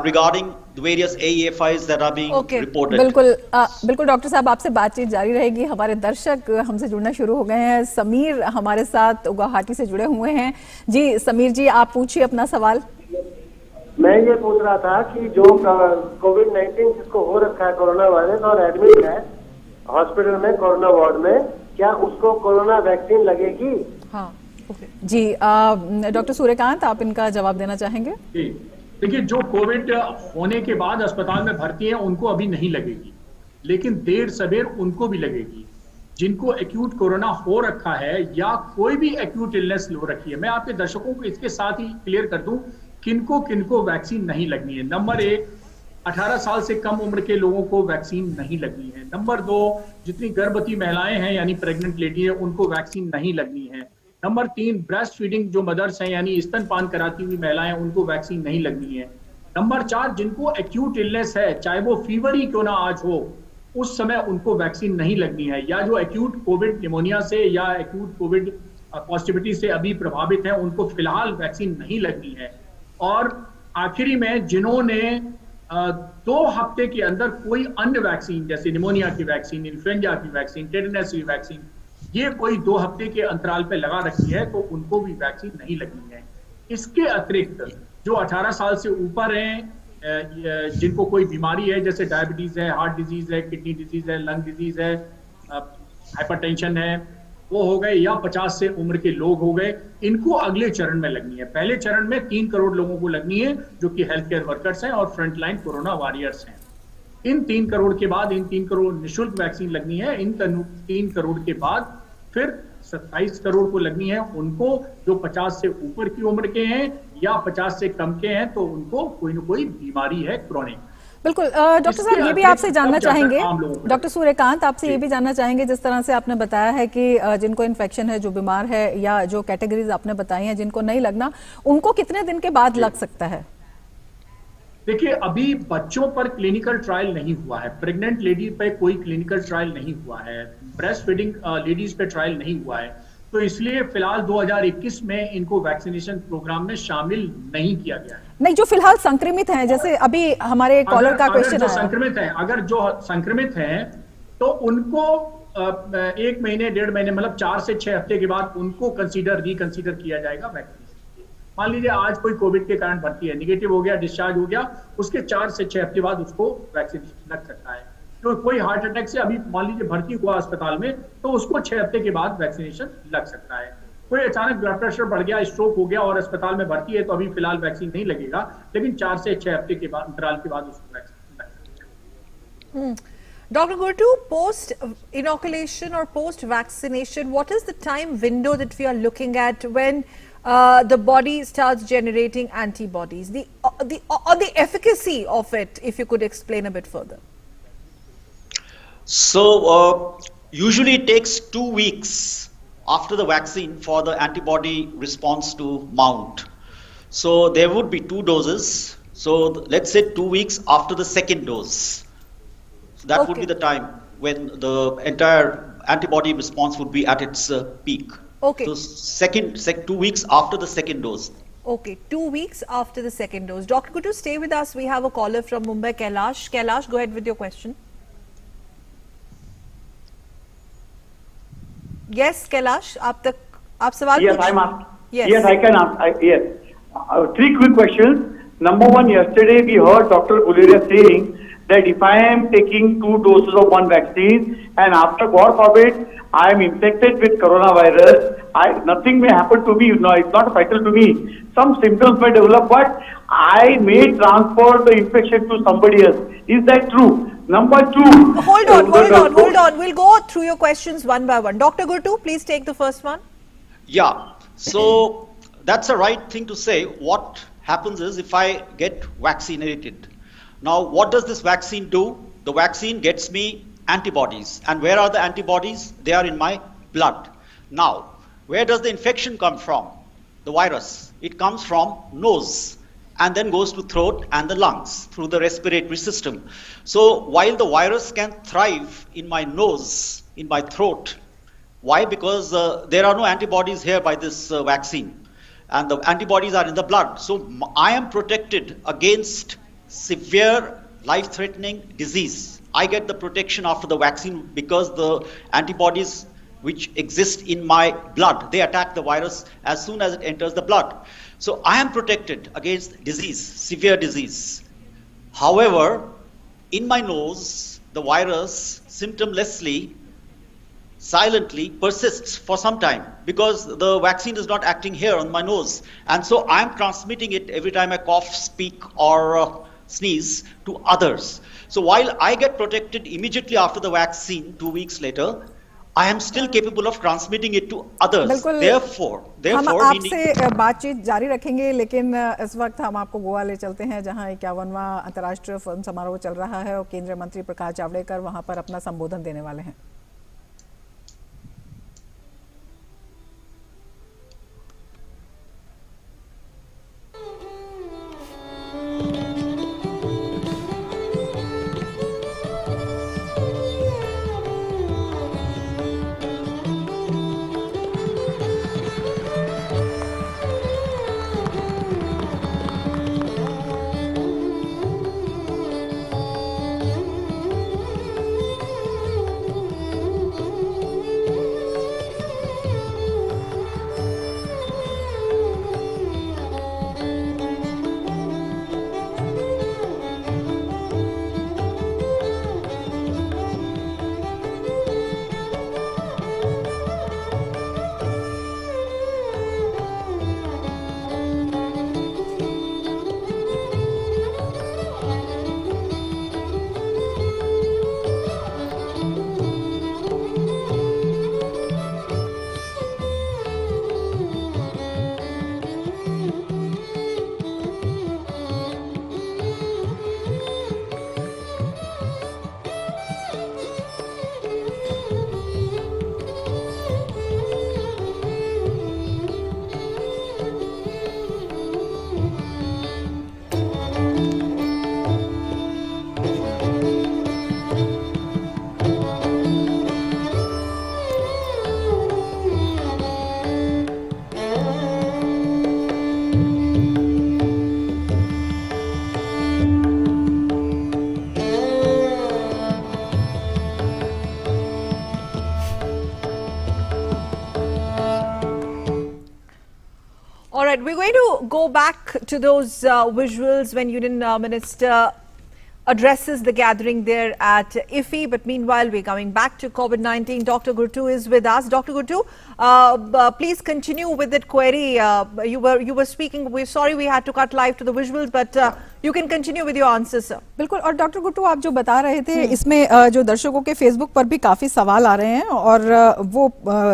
regarding the various AEFIs that are being reported. बिल्कुल doctor साहब, आपसे बातचीत जारी रहेगी। हमारे दर्शक हमसे जुड़ना शुरू हो गए हैं। समीर हमारे साथ गुवाहाटी से जुड़े हुए हैं। जी समीर जी, आप पूछिए अपना सवाल। मैं ये पूछ रहा था कि जो कोविड-19 जिसको हो रखा है कोरोना वायरस और एडमिट है हॉस्पिटल में कोरोना वार्ड में, क्या उसको कोरोना वैक्सीन लगेगी? हाँ जी डॉक्टर सूर्यकांत, आप इनका जवाब देना चाहेंगे? देखिए, जो कोविड होने के बाद अस्पताल में भर्ती हैं उनको अभी नहीं लगेगी, लेकिन देर सवेर उनको भी लगेगी। जिनको एक्यूट कोरोना हो रखा है या कोई भी एक्यूट इलनेस हो रखी है, मैं आपके दर्शकों को इसके साथ ही क्लियर कर दूं किनको वैक्सीन नहीं लगनी है। नंबर 1, 18 साल से कम उम्र के लोगों को वैक्सीन नहीं लगनी है। नंबर 2, जितनी गर्भवती महिलाएं हैं यानी प्रेग्नेंट लेडी है उनको वैक्सीन नहीं लगनी है। नंबर 3, ब्रेस्ट फीडिंग जो मदर्स हैं यानी स्तनपान कराती हुई महिलाएं उनको वैक्सीन नहीं लगनी है। नंबर 4, जिनको एक्यूट इलनेस है, चाहे वो फीवर ही क्यों ना आज हो, उस समय उनको वैक्सीन नहीं लगनी है। या जो एक्यूट कोविड निमोनिया से या एक्यूट कोविड पॉजिटिविटी से अभी प्रभावित हैं उनको फिलहाल वैक्सीन नहीं लगनी है। और आखिरी में जिन्होंने 2 हफ्ते के अंदर कोई अन्य वैक्सीन जैसे निमोनिया की वैक्सीन, इन्फ्लुएंजा की वैक्सीन, टेटनस की वैक्सीन, ये कोई 2 हफ्ते के अंतराल पे लगा रखी है तो उनको भी वैक्सीन नहीं लगनी है। इसके अतिरिक्त जो 18 साल से ऊपर हैं, जिनको कोई बीमारी है जैसे डायबिटीज है, हार्ट डिजीज है, किडनी डिजीज है, लंग डिजीज है, हाइपरटेंशन है, वो हो गए, या 50 से उम्र के लोग हो गए, इनको अगले चरण में लगनी है। पहले चरण में 3 करोड़ लोगों को लगनी है जो कि हेल्थ केयर वर्कर्स हैं और फ्रंटलाइन कोरोना वॉरियर्स हैं। इन 3 करोड़ के बाद इन 3 करोड़ निःशुल्क वैक्सीन लगनी है। इन 3 करोड़ के बाद फिर 27 करोड़ को लगनी है उनको जो 50 से ऊपर की उम्र के हैं या 50 से कम के हैं तो उनको कोई ना कोई बीमारी है क्रोनिक। बिल्कुल डॉक्टर साहब, ये भी आपसे जानना चाहेंगे, डॉक्टर सूर्यकांत आपसे ये भी जानना चाहेंगे, जिस तरह से आपने बताया है कि जिनको इन्फेक्शन है, जो बीमार है, या जो कैटेगरीज आपने बताई हैं जिनको नहीं लगना, उनको कितने दिन के बाद लग सकता है? देखिए, अभी बच्चों पर क्लिनिकल ट्रायल नहीं हुआ है, प्रेग्नेंट लेडी पे कोई क्लिनिकल ट्रायल नहीं हुआ है, ब्रेस्ट फीडिंग लेडीज पे ट्रायल नहीं हुआ है, तो इसलिए फिलहाल 2021 में इनको वैक्सीनेशन प्रोग्राम में शामिल नहीं किया गया है। नहीं, जो फिलहाल संक्रमित हैं, जैसे अभी हमारे कॉलर का क्वेश्चन है, अगर जो संक्रमित हैं तो उनको 1 महीने 1.5 महीने मतलब 4 से 6 हफ्ते के बाद उनको रिकंसीडर किया जाएगा वैक्सीन। मान लीजिए आज कोई कोविड के कारण भर्ती है, निगेटिव हो गया, डिस्चार्ज हो गया, उसके 4 से 6 हफ्ते बाद उसको वैक्सीनेशन लग सकता है। तो कोई हार्ट अटैक से अभी मान लीजिए भर्ती हुआ अस्पताल में तो उसको 6 हफ्ते के बाद वैक्सीनेशन लग सकता है। कोई अचानक ब्लड प्रेशर बढ़ गया, स्ट्रोक हो गया और अस्पताल में भर्ती है तो अभी फिलहाल वैक्सीन नहीं लगेगा, लेकिन 4 से 6 हफ्ते के बाद अंतराल के बाद उसको वैक्सीन लग सकता है। Dr. Gurtu, post inoculation or post vaccination, what is the time window that we are looking at when the body starts generating antibodies? The efficacy of it, if you could explain a bit further. So usually it takes 2 weeks after the vaccine for the antibody response to mount. So there would be 2 doses. So let's say 2 weeks after the second dose. So that would be the time when the entire antibody response would be at its peak. Okay. So 2 weeks after the second dose. Okay, 2 weeks after the second dose. Dr. Gurtu, stay with us. We have a caller from Mumbai, Kailash. Kailash, go ahead with your question. Yes, Kailash, आप सवाल Yes, I'm asking. Yes, I can ask. Yes, 3 quick questions. Number 1, yesterday we heard Dr. Guleria saying that if I am taking 2 doses of one vaccine and after God forbid I am infected with coronavirus, nothing may happen to me. No, it's not fatal to me. Some symptoms may develop, but I may transfer the infection to somebody else. Is that true? Number 2. Hold on. We'll go through your questions one by one. Dr. Gurtu, please take the first one. Yeah. So that's the right thing to say. What happens is if I get vaccinated. Now, what does this vaccine do? The vaccine gets me antibodies. And where are the antibodies? They are in my blood. Now, where does the infection come from? The virus. It comes from nose and then goes to throat and the lungs through the respiratory system. So while the virus can thrive in my nose, in my throat, why? Because there are no antibodies here by this vaccine, and the antibodies are in the blood. So I am protected against severe life-threatening disease. I get the protection after the vaccine because the antibodies which exist in my blood, they attack the virus as soon as it enters the blood. So I am protected against disease, severe disease. However, in my nose, the virus symptomlessly silently persists for some time because the vaccine is not acting here on my nose, and so I'm transmitting it every time I cough, speak, or sneeze to others. So while I get protected immediately after the vaccine 2 weeks later, I am still capable of transmitting it to others. Therefore हम we आपसे बातचीत जारी रखेंगे, लेकिन इस वक्त हम आपको गोवा ले चलते हैं जहां 51वां अंतर्राष्ट्रीय फिल्म समारोह चल रहा है और केंद्रीय मंत्री प्रकाश जावड़ेकर वहां पर अपना संबोधन देने वाले हैं। All right, we're going to go back to those visuals when Union Minister addresses the gathering there at IFFI. But meanwhile, we're coming back to COVID-19. Dr. Gurtu is with us. Dr. Gurtu, please continue with that query. You were speaking. We're sorry we had to cut live to the visuals, but you can continue with your answers, sir. बिल्कुल। और doctor गुट्टू, आप जो बता रहे थे इसमें जो दर्शकों के फेसबुक पर भी काफी सवाल आ रहे हैं और वो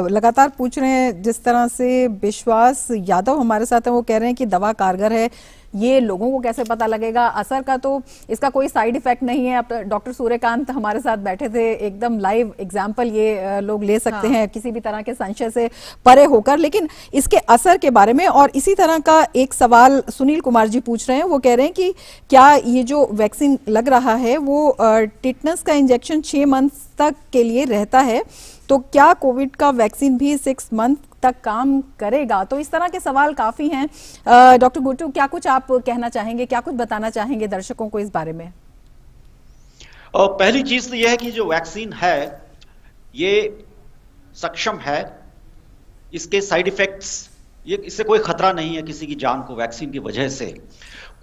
लगातार पूछ रहे हैं, जिस तरह से विश्वास यादव हमारे साथ हैं, वो कह रहे हैं कि दवा कारगर है, ये लोगों को कैसे पता लगेगा? असर का तो इसका कोई साइड इफेक्ट नहीं है। अब डॉक्टर सूर्यकांत हमारे साथ बैठे थे, एकदम लाइव एग्जांपल ये लोग ले सकते हैं किसी भी तरह के संशय से परे होकर। लेकिन इसके असर के बारे में और इसी तरह का एक सवाल सुनील कुमार जी पूछ रहे हैं। वो कह रहे हैं कि क्या ये जो वैक्सीन लग रहा है वो टिटनस का इंजेक्शन 6 मंथ तक के लिए रहता है, तो क्या कोविड का वैक्सीन भी 6 मंथ तक काम करेगा? तो इस तरह के सवाल काफी हैं। डॉक्टर गुट्टू, क्या कुछ आप कहना चाहेंगे, क्या कुछ बताना चाहेंगे दर्शकों को इस बारे में? पहली चीज तो यह है कि जो वैक्सीन है ये सक्षम है, इसके साइड इफेक्ट्स, ये इससे कोई खतरा नहीं है किसी की जान को। वैक्सीन की वजह से,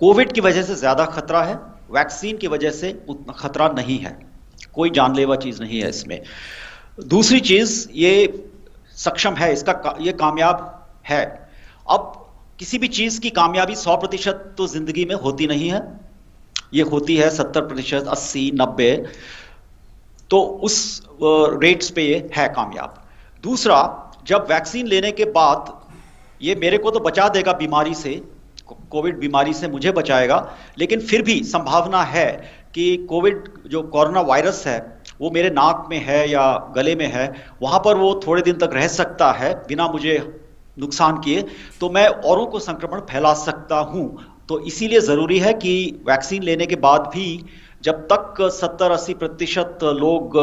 कोविड की वजह से ज्यादा खतरा है, वैक्सीन की वजह से उतना खतरा नहीं है, कोई जानलेवा चीज नहीं है इसमें। दूसरी चीज, ये सक्षम है, इसका ये कामयाब है। अब किसी भी चीज की कामयाबी 100% तो जिंदगी में होती नहीं है, ये होती है 70%, 80, 90, तो उस रेट्स पे ये है कामयाब। दूसरा, जब वैक्सीन लेने के बाद ये मेरे को तो बचा देगा बीमारी से, कोविड बीमारी से मुझे बचाएगा, लेकिन फिर भी संभावना है कि कोविड जो कोरोना वायरस है वो मेरे नाक में है या गले में है, वहां पर वो थोड़े दिन तक रह सकता है बिना मुझे नुकसान किए, तो मैं औरों को संक्रमण फैला सकता हूं। तो इसीलिए जरूरी है कि वैक्सीन लेने के बाद भी जब तक 70-80% लोग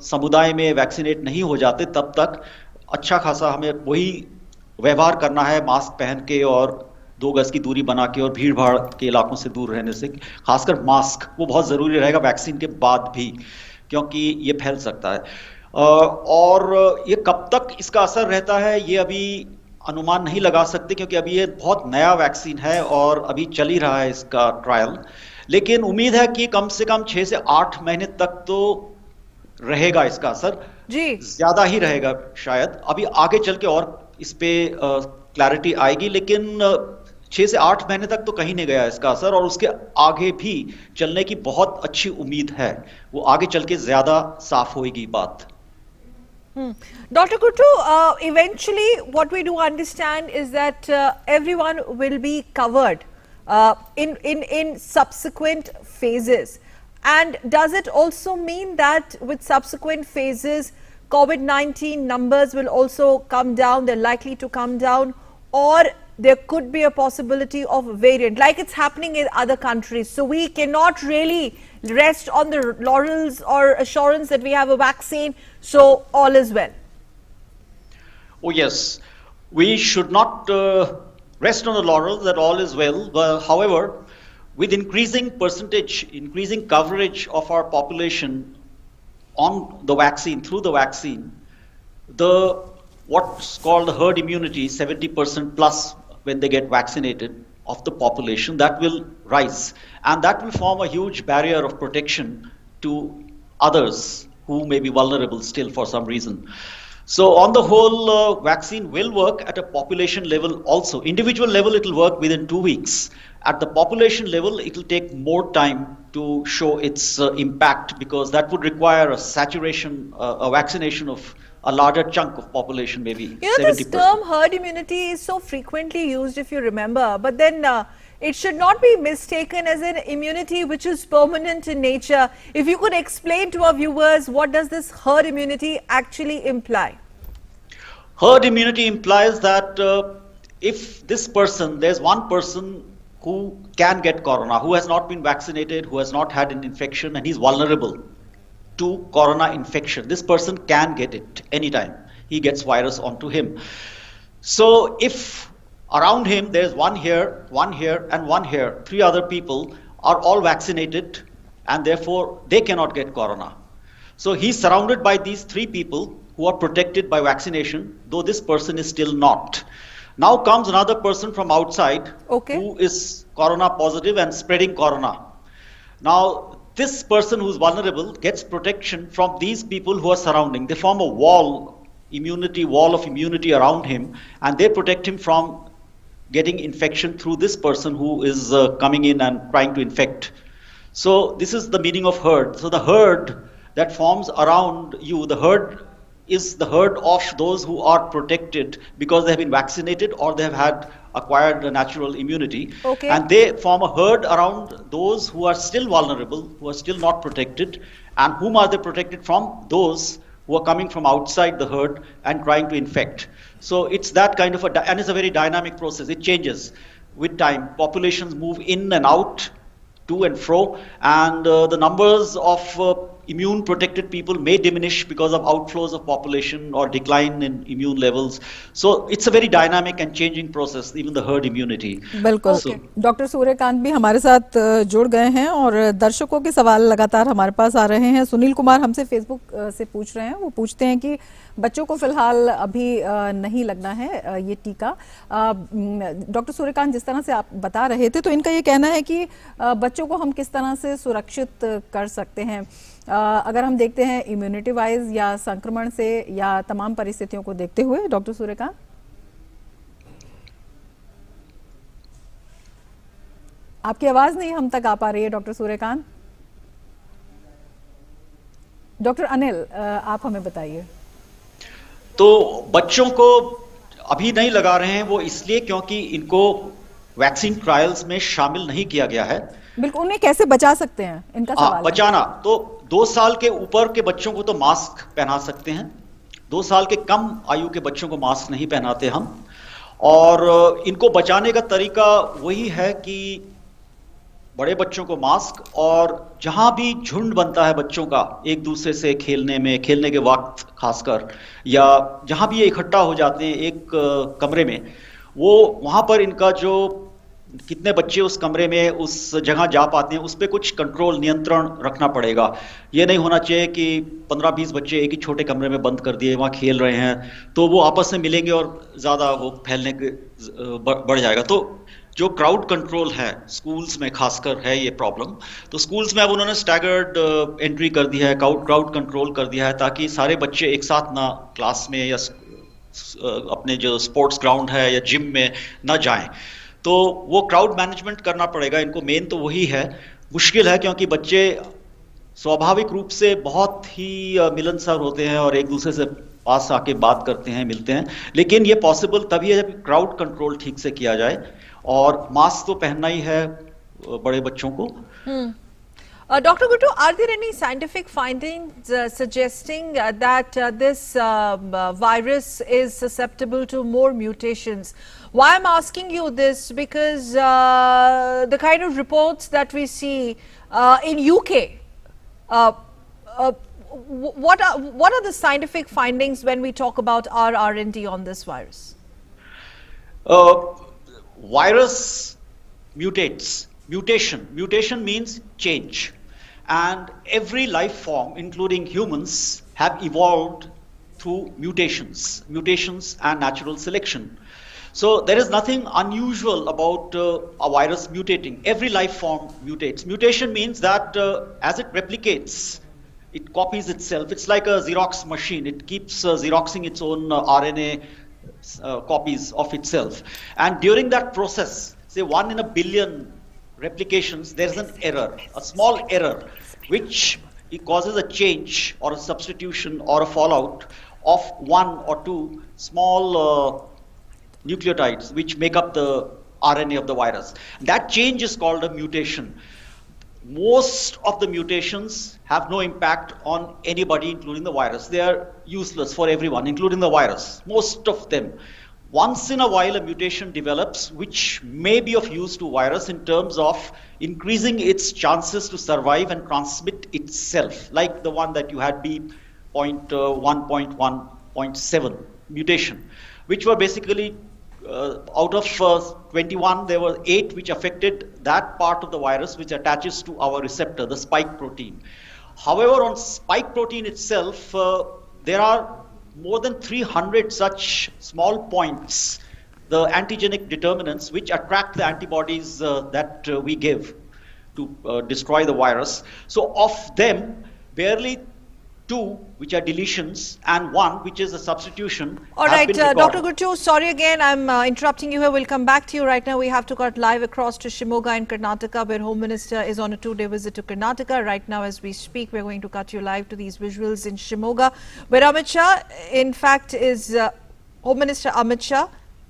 समुदाय में वैक्सीनेट नहीं हो जाते, तब तक अच्छा खासा हमें वही व्यवहार करना है, मास्क पहन के और 2 गज की दूरी बना के और भीड़ भाड़ के इलाकों से दूर रहने से। खासकर मास्क वो बहुत जरूरी रहेगा वैक्सीन के बाद भी, क्योंकि ये फैल सकता है। और ये कब तक इसका असर रहता है ये अभी अनुमान नहीं लगा सकते, क्योंकि अभी ये बहुत नया वैक्सीन है और अभी चल ही रहा है इसका ट्रायल। लेकिन उम्मीद है कि कम से कम 6 से 8 महीने तक तो रहेगा इसका असर। जी ज्यादा ही रहेगा शायद। अभी आगे चल के और इस पे क्लैरिटी आएगी, लेकिन 6 से 8 महीने तक तो कहीं नहीं गया इसका असर, और उसके आगे भी चलने की बहुत अच्छी उम्मीद है। वो आगे चल के ज्यादा साफ होगी बात। Dr. Kuttu, eventually what we do understand is that everyone will be covered in subsequent phases. And does it also mean that with subsequent phases, COVID-19 numbers will also come down, they're likely to come down, or there could be a possibility of variant like it's happening in other countries? So we cannot really rest on the laurels or assurance that we have a vaccine, so all is well. Oh yes, we should not rest on the laurels that all is well. However, with increasing percentage, increasing coverage of our population on the vaccine, through the vaccine, what's called the herd immunity, 70% plus when they get vaccinated of the population, that will rise, and that will form a huge barrier of protection to others who may be vulnerable still for some reason. So on the whole, vaccine will work at a population level also. Individual level, it will work within 2 weeks. At the population level, it will take more time to show its impact, because that would require a saturation, a vaccination of a larger chunk of population, maybe 70%. This term herd immunity is so frequently used, if you remember, but then it should not be mistaken as an immunity which is permanent in nature. If you could explain to our viewers, what does this herd immunity actually imply? Herd immunity implies that if this person, there's one person who can get corona, who has not been vaccinated, who has not had an infection, and he's vulnerable to corona infection. This person can get it anytime he gets virus onto him. So if around him there's one here, and one here, 3 other people are all vaccinated, and therefore they cannot get corona. So he's surrounded by these 3 people who are protected by vaccination, though this person is still not. Now comes another person from outside who is corona positive and spreading corona. Now this person who's vulnerable gets protection from these people who are surrounding. They form a wall of immunity around him, and they protect him from getting infection through this person who is coming in and trying to infect. So this is the meaning of herd. So the herd that forms around you, the herd is the herd of those who are protected because they have been vaccinated or they have had acquired a natural immunity. And they form a herd around those who are still vulnerable, who are still not protected. And whom are they protected from? Those who are coming from outside the herd and trying to infect. So it's that kind of and it's a very dynamic process. It changes with time. Populations move in and out, to and fro, and the numbers of immune protected people may diminish because of outflows of population or decline in immune levels. So it's a very dynamic and changing process, even the herd immunity. बिल्कुल। Doctor Suryakant भी हमारे साथ जुड़ गए हैं और दर्शकों के सवाल लगातार हमारे पास आ रहे हैं। सुनील कुमार हमसे फेसबुक से पूछ रहे हैं, वो पूछते हैं कि बच्चों को फिलहाल अभी नहीं लगना है ये टीका। डॉक्टर सूर्यकांत, जिस तरह से आप बता रहे थे, तो इनका ये कहना है कि बच्चों को हम किस तरह से सुरक्षित कर सकते हैं, अगर हम देखते हैं इम्यूनिटी वाइज या संक्रमण से या तमाम परिस्थितियों को देखते हुए। डॉक्टर सूर्यकांत, आपकी आवाज नहीं हम तक आ पा रही है। डॉक्टर सूर्यकांत। डॉक्टर अनिल, आप हमें बताइए। तो बच्चों को अभी नहीं लगा रहे हैं वो इसलिए क्योंकि इनको वैक्सीन ट्रायल्स में शामिल नहीं किया गया है। बिल्कुल, उन्हें कैसे बचा सकते हैं, इनका सवाल है। बचाना तो 2 साल के ऊपर के बच्चों को तो मास्क पहना सकते हैं, 2 साल के कम आयु के बच्चों को मास्क नहीं पहनाते हम। और इनको बचाने का तरीका वही है कि बड़े बच्चों को मास्क, और जहां भी झुंड बनता है बच्चों का एक दूसरे से खेलने में, खेलने के वक्त खासकर, या जहां भी ये इकट्ठा हो जाते हैं एक कमरे में, वो वहां पर इनका जो कितने बच्चे उस कमरे में उस जगह जा पाते हैं उस पर कुछ कंट्रोल, नियंत्रण रखना पड़ेगा। ये नहीं होना चाहिए कि 15-20 बच्चे एक ही छोटे कमरे में बंद कर दिए, वहाँ खेल रहे हैं, तो वो आपस में मिलेंगे और ज़्यादा वो फैलने के बढ़ जाएगा। तो जो क्राउड कंट्रोल है स्कूल्स में खासकर है ये प्रॉब्लम। तो स्कूल्स में अब उन्होंने स्टैगर्ड एंट्री कर दिया है, क्राउड कंट्रोल कर दिया है, ताकि सारे बच्चे एक साथ ना क्लास में या अपने जो स्पोर्ट्स ग्राउंड है या जिम में ना जाएं। तो वो क्राउड मैनेजमेंट करना पड़ेगा इनको, मेन तो वही है। मुश्किल है क्योंकि बच्चे स्वाभाविक रूप से बहुत ही मिलनसार होते हैं और एक दूसरे से पास आके बात करते हैं, मिलते हैं, लेकिन ये पॉसिबल तभी है जब क्राउड कंट्रोल ठीक से किया जाए, और मास्क तो पहनना ही है बड़े बच्चों को। Dr. Guttu, are there any scientific findings suggesting that this virus is susceptible to more mutations? Why I'm asking you this, because the kind of reports that we see in UK, what are the scientific findings when we talk about our R&D on this virus? Virus mutates. Mutation means change. And every life form, including humans, have evolved through mutations and natural selection. So there is nothing unusual about a virus mutating. Every life form mutates. Mutation means that as it replicates, it copies itself. It's like a Xerox machine. It keeps Xeroxing its own RNA copies of itself. And during that process, say 1 in a billion replications, there is an error, a small error, which it causes a change or a substitution or a fallout of 1 or 2 small nucleotides which make up the RNA of the virus. That change is called a mutation. Most of the mutations have no impact on anybody, including the virus. They are useless for everyone, including the virus, most of them. Once in a while, a mutation develops which may be of use to virus in terms of increasing its chances to survive and transmit itself, like the one that you had B.1.1.7 mutation, which were basically out of 21, there were 8 which affected that part of the virus which attaches to our receptor, the spike protein. However, on spike protein itself, there are more than 300 such small points, the antigenic determinants, which attract the antibodies that we give to destroy the virus. So of them, barely 2 which are deletions and 1 which is a substitution. All right, Dr. Guttu, sorry again, I'm interrupting you here. We'll come back to you. Right now we have to cut live across to Shimoga in Karnataka, where Home Minister is on a 2-day visit to Karnataka. Right now as we speak, we're going to cut you live to these visuals in Shimoga, where Amit Shah, in fact, is Home Minister Amit Shah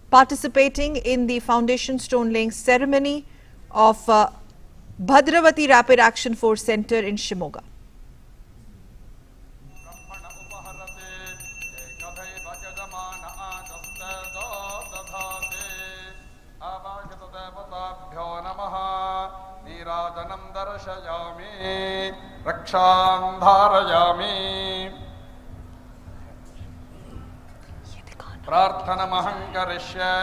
participating in the foundation stone laying ceremony of Bhadravati Rapid Action Force Center in Shimoga. नीराजनं दर्शयामि रक्षां धारयामि प्रार्थनमहं करिष्ये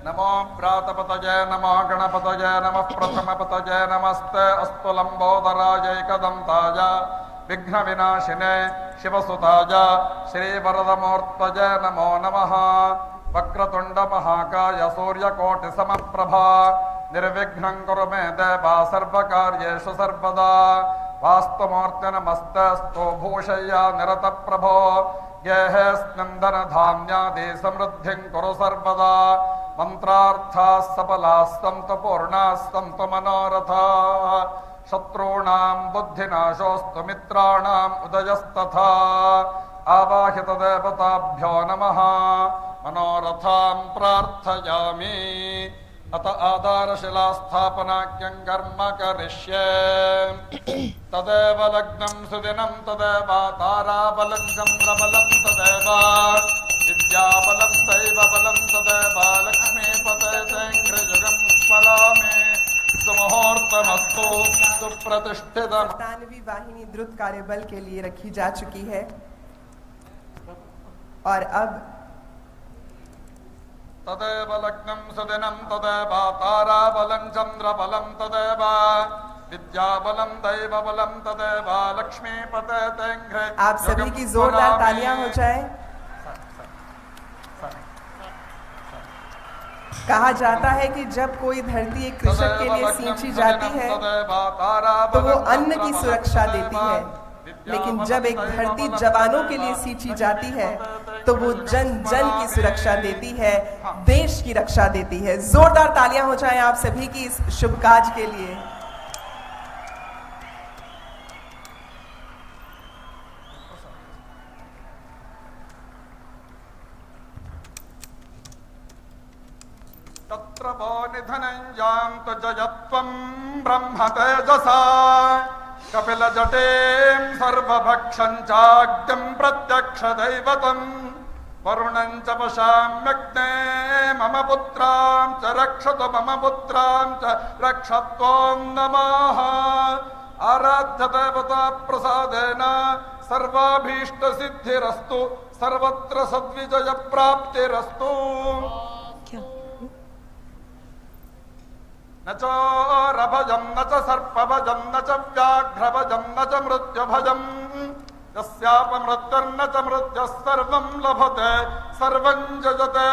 नमो प्रातपतये नमो गणपतये नमः प्रथमपतये नमस्ते अस्तु लंबोदराय एकदन्ताय विघ्नविनाशिने शिवसुताय श्रीवरदमूर्तये नमो नमः वक्रतुंड महाकाय सूर्यकोटिसमप्रभा निर्विघ्नं कुरु मे देवा सर्वकार्येषु सर्वदा वास्तुमूर्ते नमस्तेऽस्तु भूषय्या निरतप्रभो गेहे स्कन्दनधान्यादि समृद्धिं कुरु सर्वदा मन्त्रार्थाः सफलाः सन्तु पूर्णाः सन्तु मनोरथाः शत्रूणां बुद्धिनाशोऽस्तु मित्राणाम् उदयस्तथा आवाहित देवताभ्यो नमः मनोरथां प्रार्थयामि अत आधारशिलास्थापनाख्यं कर्म करिष्ये तदेव लग्नं सुदिनं तदेव ताराबलं चन्द्रबलं तदेव विद्याबलं दैवबलं तदेव लक्ष्मीपते तेऽङ्घ्रियुगं स्मरामि सुमुहूर्तमस्तु सुप्रतिष्ठितम्। तानवी वाहिनी द्रुत कार्यबल के लिए रखी जा चुकी है और अब तदेव लग्नं सुदिनं तदेव ताराबलं चन्द्रबलं तदेव विद्याबलं दैवबलं तदेव लक्ष्मीपते तेऽङ्घ्रे। आप सभी की जोरदार तालियां हो जाए। कहा जाता है कि जब कोई धरती एक कृषक के लिए सींची जाती है तो वो अन्न की सुरक्षा देती है, लेकिन जब एक धरती जवानों के लिए सींची जाती है तो वो जन जन की सुरक्षा देती है, देश की रक्षा देती है। जोरदार तालियां हो जाएं आप सभी की इस शुभ काज के लिए। तत्र वो निधनञ्जान्त जयत्वं ब्रह्म तेजसा कपिलजटें सर्वभक्षं चाग्निं प्रत्यक्षदैवतं वरुणं च पशाम्यग्ने मम पुत्रां च रक्षतु मम पुत्रां च रक्षत्वं नमः। आराध्य देवता प्रसादेन सर्वाभीष्टसिद्धिरस्तु, सर्वत्र सद्विजय प्राप्तिरस्तु। न च रभजं न च सर्पभजं न च व्याघ्रभजं न च मृत्युभजं, यस्यापमृत्युर्न च मृत्युः सर्वं लभते सर्वं जयते।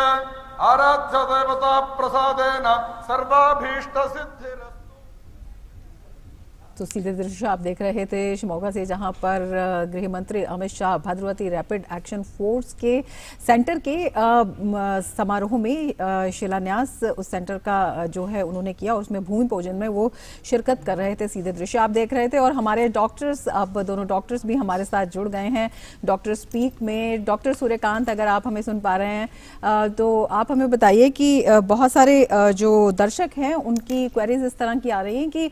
आराध्य देवता प्रसादेन सर्वाभीष्टसिद्धिरस्तु। तो सीधे दृश्य आप देख रहे थे शिमोगा से, जहां पर गृह मंत्री Amit Shah Bhadravati rapid action force के सेंटर के समारोह में शिलान्यास उस सेंटर का जो है उन्होंने किया, उसमें भूमि पूजन में वो शिरकत कर रहे थे। सीधे दृश्य आप देख रहे थे और हमारे डॉक्टर्स, अब दोनों डॉक्टर्स भी हमारे साथ जुड़ गए हैं डॉक्टर स्पीक में। डॉक्टर सूर्यकांत, अगर आप हमें सुन पा रहे हैं तो आप हमें बताइए कि बहुत सारे जो दर्शक हैं उनकी क्वेरीज इस तरह की आ रही हैं कि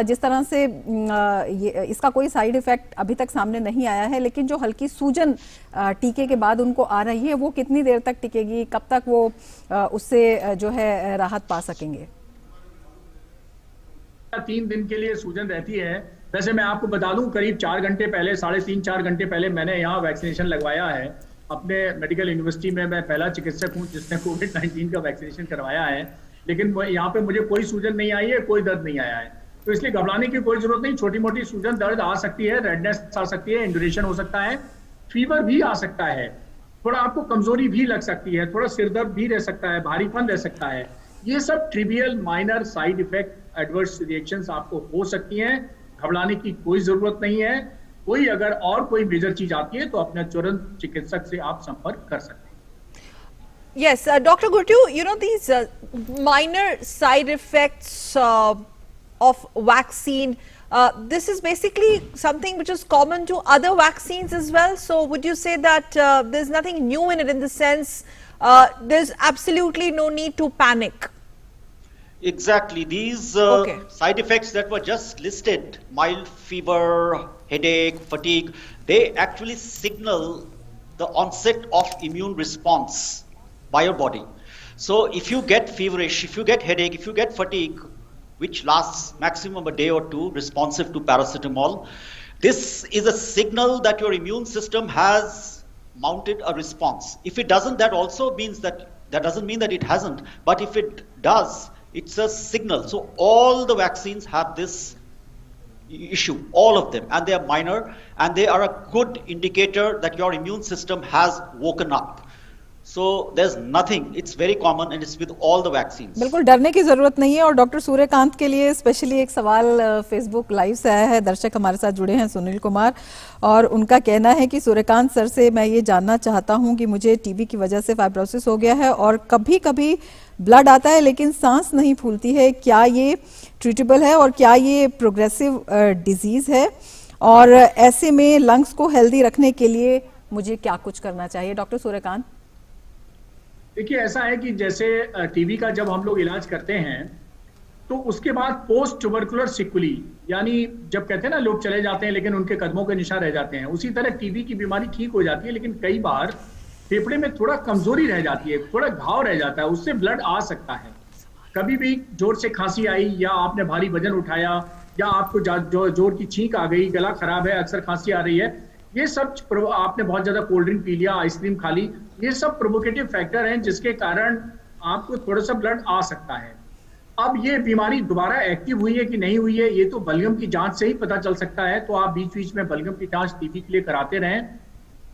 जिस तरह से इसका कोई साइड इफेक्ट अभी तक सामने नहीं आया है, लेकिन जो हल्की सूजन टीके के बाद उनको आ रही है वो कितनी देर तक टिकेगी, कब तक वो उससे जो है राहत पा सकेंगे? 3 दिन के लिए सूजन रहती है। वैसे मैं आपको बता दूं, करीब 4 घंटे पहले, 3.5-4 घंटे पहले मैंने यहाँ वैक्सीनेशन लगवाया है अपने मेडिकल यूनिवर्सिटी में। मैं पहला चिकित्सक हूँ जिसने कोविड-19 का वैक्सीनेशन करवाया है, लेकिन यहाँ पे मुझे कोई सूजन नहीं आई है, कोई दर्द नहीं आया है। तो इसलिए घबराने की कोई जरूरत नहीं। छोटी मोटी सूजन दर्द आ सकती है, रेडनेस आ सकती है, इंड्यूरेशन हो सकता है, फीवर भी आ सकता है, थोड़ा आपको कमजोरी भी लग सकती है, थोड़ा सिरदर्द भी रह सकता है, भारीपन रह सकता है। ये सब trivial minor side effect adverse reactions आपको हो सकती हैं। घबराने की कोई जरूरत नहीं है। कोई अगर और कोई मेजर चीज आती है तो अपने तुरंत चिकित्सक से आप संपर्क कर सकते हैं। Yes, Dr. Gurtu, you know these minor side effects of vaccine, this is basically something which is common to other vaccines as well. So would you say that there's nothing new in it, in the sense there's absolutely no need to panic? Exactly. These side effects that were just listed, mild fever, headache, fatigue, they actually signal the onset of immune response by your body. So if you get feverish, if you get headache, if you get fatigue, which lasts maximum a day or two, responsive to paracetamol, this is a signal that your immune system has mounted a response. If it doesn't, that also means that doesn't mean that it hasn't, but if it does, it's a signal. So all the vaccines have this issue, all of them, and they are minor, and they are a good indicator that your immune system has woken up. So there's nothing, it's very common and it's with all the vaccines. बिल्कुल डरने की जरूरत नहीं है। और doctor Suryakant के लिए specially एक सवाल फेसबुक लाइव से आया है। दर्शक हमारे साथ जुड़े हैं, सुनील कुमार, और उनका कहना है कि सूर्यकांत सर से मैं ये जानना चाहता हूँ कि मुझे टीबी की वजह से फाइब्रोसिस हो गया है और कभी कभी ब्लड आता है लेकिन सांस नहीं फूलती है, क्या ये ट्रीटेबल है और क्या ये प्रोग्रेसिव डिजीज है, और ऐसे में लंग्स को हेल्दी रखने के लिए मुझे क्या कुछ करना चाहिए? डॉक्टर सूर्यकांत, देखिए ऐसा है कि जैसे टीबी का जब हम लोग इलाज करते हैं तो उसके बाद पोस्ट ट्यूबरकुलर सिक्वली, यानी जब कहते हैं ना लोग चले जाते हैं लेकिन उनके कदमों के निशान रह जाते हैं, उसी तरह टीबी की बीमारी ठीक हो जाती है लेकिन कई बार फेफड़े में थोड़ा कमजोरी रह जाती है, थोड़ा घाव रह जाता है, उससे ब्लड आ सकता है। कभी भी जोर से खांसी आई या आपने भारी वजन उठाया या आपको जोर की छींक आ गई, गला खराब है, अक्सर खांसी आ रही है, ये सब आपने बहुत ज्यादा कोल्ड ड्रिंक पी लिया, आइसक्रीम खा ली, ये सब प्रोवोकेटिव फैक्टर हैं जिसके कारण आपको थोड़ा सा ब्लड आ सकता है। अब ये बीमारी दोबारा एक्टिव हुई है कि नहीं हुई है, ये तो बलगम की जांच से ही पता चल सकता है। तो आप बीच बीच में बलगम की जांच टीबी के लिए कराते रहें।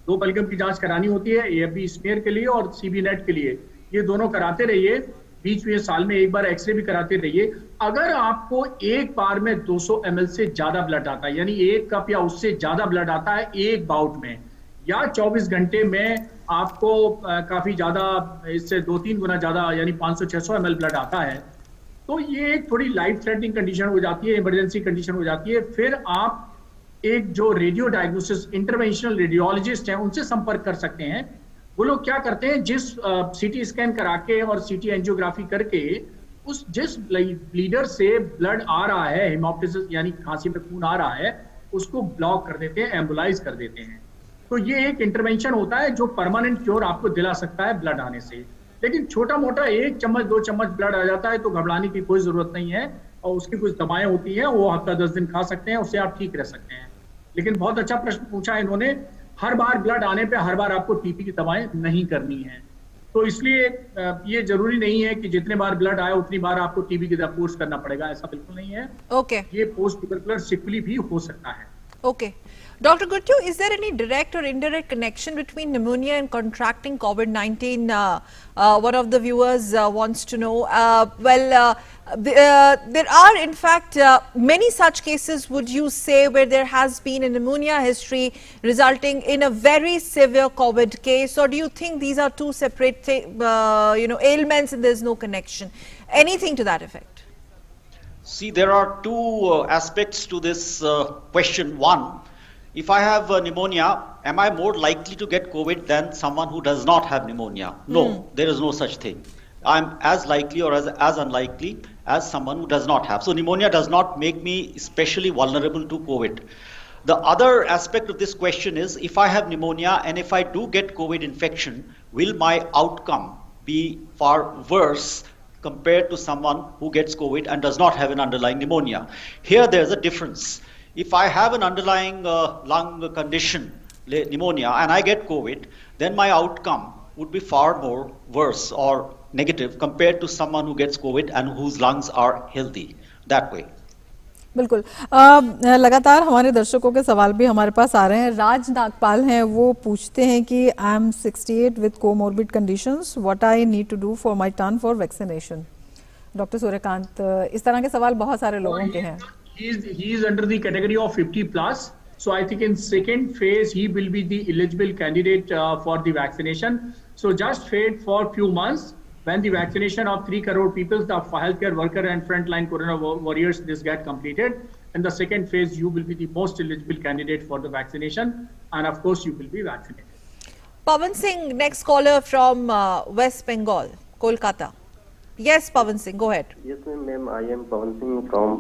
2 बलगम की जांच करानी होती है, AFB स्मीयर के लिए और CB नेट के लिए, ये दोनों कराते रहिए। बीच में साल में एक बार एक्सरे भी कराते रहिए। अगर आपको एक बार में 200 ml से ज्यादा ब्लड आता है, यानी 1 कप या उससे ज्यादा ब्लड आता है एक बाउट में, या 24 घंटे में आपको काफी ज्यादा, इससे 2-3 गुना ज्यादा यानी 500-600 ml ब्लड आता है, तो ये एक थोड़ी लाइफ थ्रेटनिंग कंडीशन हो जाती है, इमरजेंसी कंडीशन हो जाती है। फिर आप एक जो रेडियो डायग्नोसिस इंटरवेंशनल रेडियोलॉजिस्ट हैं उनसे संपर्क कर सकते हैं। वो लोग क्या करते हैं, जिस सीटी स्कैन करा के और सीटी एंजियोग्राफी करके उस जिस ब्लीडर से ब्लड आ रहा है, हेमोप्टिसिस यानी खांसी में खून आ रहा है, उसको ब्लॉक कर देते हैं, एम्बुलाइज कर देते हैं। तो ये एक इंटरवेंशन होता है जो परमानेंट क्योर आपको दिला सकता है ब्लड आने से। लेकिन छोटा मोटा 1 चम्मच 2 चम्मच ब्लड आ जाता है तो घबराने की कोई जरूरत नहीं है, और उसकी कुछ दवाएं होती हैं, वो हफ्ता 10 दिन खा सकते हैं, उससे आप ठीक रह सकते हैं। लेकिन बहुत अच्छा प्रश्न पूछा इन्होंने, हर बार ब्लड आने पे हर बार आपको टीबी की दवाएं नहीं करनी है। तो इसलिए ये जरूरी नहीं है कि जितने बार ब्लड आए उतनी बार आपको टीबी की दवा कोर्स करना पड़ेगा, ऐसा बिल्कुल नहीं है। ओके, ये पोस्ट ट्यूबरकुलर सिकली भी हो सकता है। Okay, Dr. Gurtu, is there any direct or indirect connection between pneumonia and contracting COVID-19? One of the viewers wants to know. There are in fact many such cases, would you say, where there has been a pneumonia history resulting in a very severe COVID case, or do you think these are two separate ailments and there's no connection? Anything to that effect? See, there are two aspects to this question. One, if I have pneumonia, am I more likely to get COVID than someone who does not have pneumonia? No, there is no such thing. I'm as likely or as unlikely as someone who does not have. So pneumonia does not make me especially vulnerable to COVID. The other aspect of this question is, if I have pneumonia and if I do get COVID infection, will my outcome be far worse compared to someone who gets COVID and does not have an underlying pneumonia? Here there's a difference. If I have an underlying lung condition, pneumonia, and I get COVID, then my outcome would be far more worse or negative compared to someone who gets COVID and whose lungs are healthy. That way. बिल्कुल। लगातार हमारे दर्शकों के सवाल भी हमारे पास आ रहे हैं। राज नागपाल हैं, वो पूछते हैं कि I am 68 with comorbid conditions, what I need to do for my turn for vaccination. Doctor Suryakant, इस तरह के सवाल बहुत सारे लोगों के हैं। He is under the category of 50 plus. So I think in second phase, he will be the eligible candidate for the vaccination. So just wait for few months when the vaccination of 3 crore people, the healthcare worker and frontline corona warriors, this get completed. In the second phase, you will be the most eligible candidate for the vaccination. And of course, you will be vaccinated. Pavan Singh, next caller from West Bengal, Kolkata. Yes, Pavan Singh, go ahead. Yes, ma'am. I am Pavan Singh from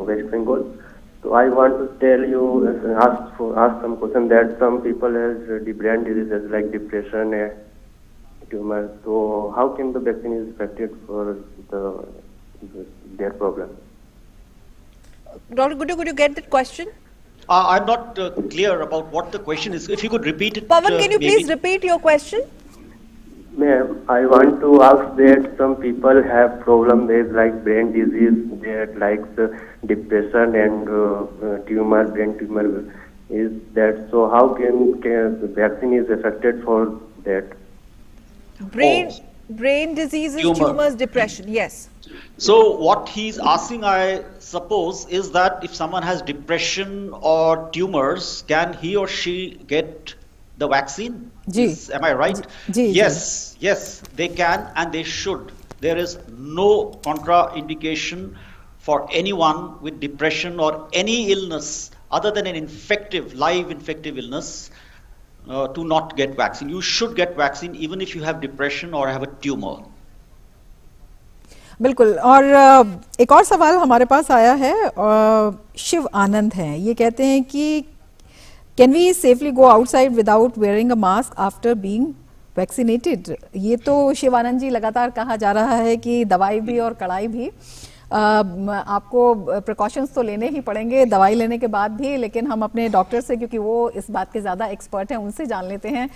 West Bengal. So I want to tell you, ask some question that some people has the brain diseases like depression and tumor. So how can the vaccine is effective for their problem? Dr. Gurtu, could you get that question? I'm not clear about what the question is. If you could repeat it. Pavan, can you please repeat your question? Ma'am, I want to ask that some people have problem with like brain disease, that like depression and brain tumor. Is that so? How can the vaccine is effective for that? Brain diseases, tumors, depression. Yes. So what he's asking, I suppose, is that if someone has depression or tumors, can he or she get the vaccine? Am I right? Yes, they can and they should. There is no contraindication for anyone with depression or any illness other than an live infective illness to not get vaccine. You should get vaccine even if you have depression or have a tumor. बिल्कुल। और एक और सवाल हमारे पास आया है, शिव आनंद हैं, ये कहते हैं कि Can we safely go outside without wearing a mask after being vaccinated? ये तो शिवानंद जी लगातार कहा जा रहा है कि दवाई भी और कड़ाई भी, आपको प्रिकॉशंस तो लेने ही पड़ेंगे दवाई लेने के बाद भी, लेकिन हम अपने डॉक्टर से, क्योंकि वो इस बात के ज़्यादा एक्सपर्ट हैं, उनसे जान लेते हैं।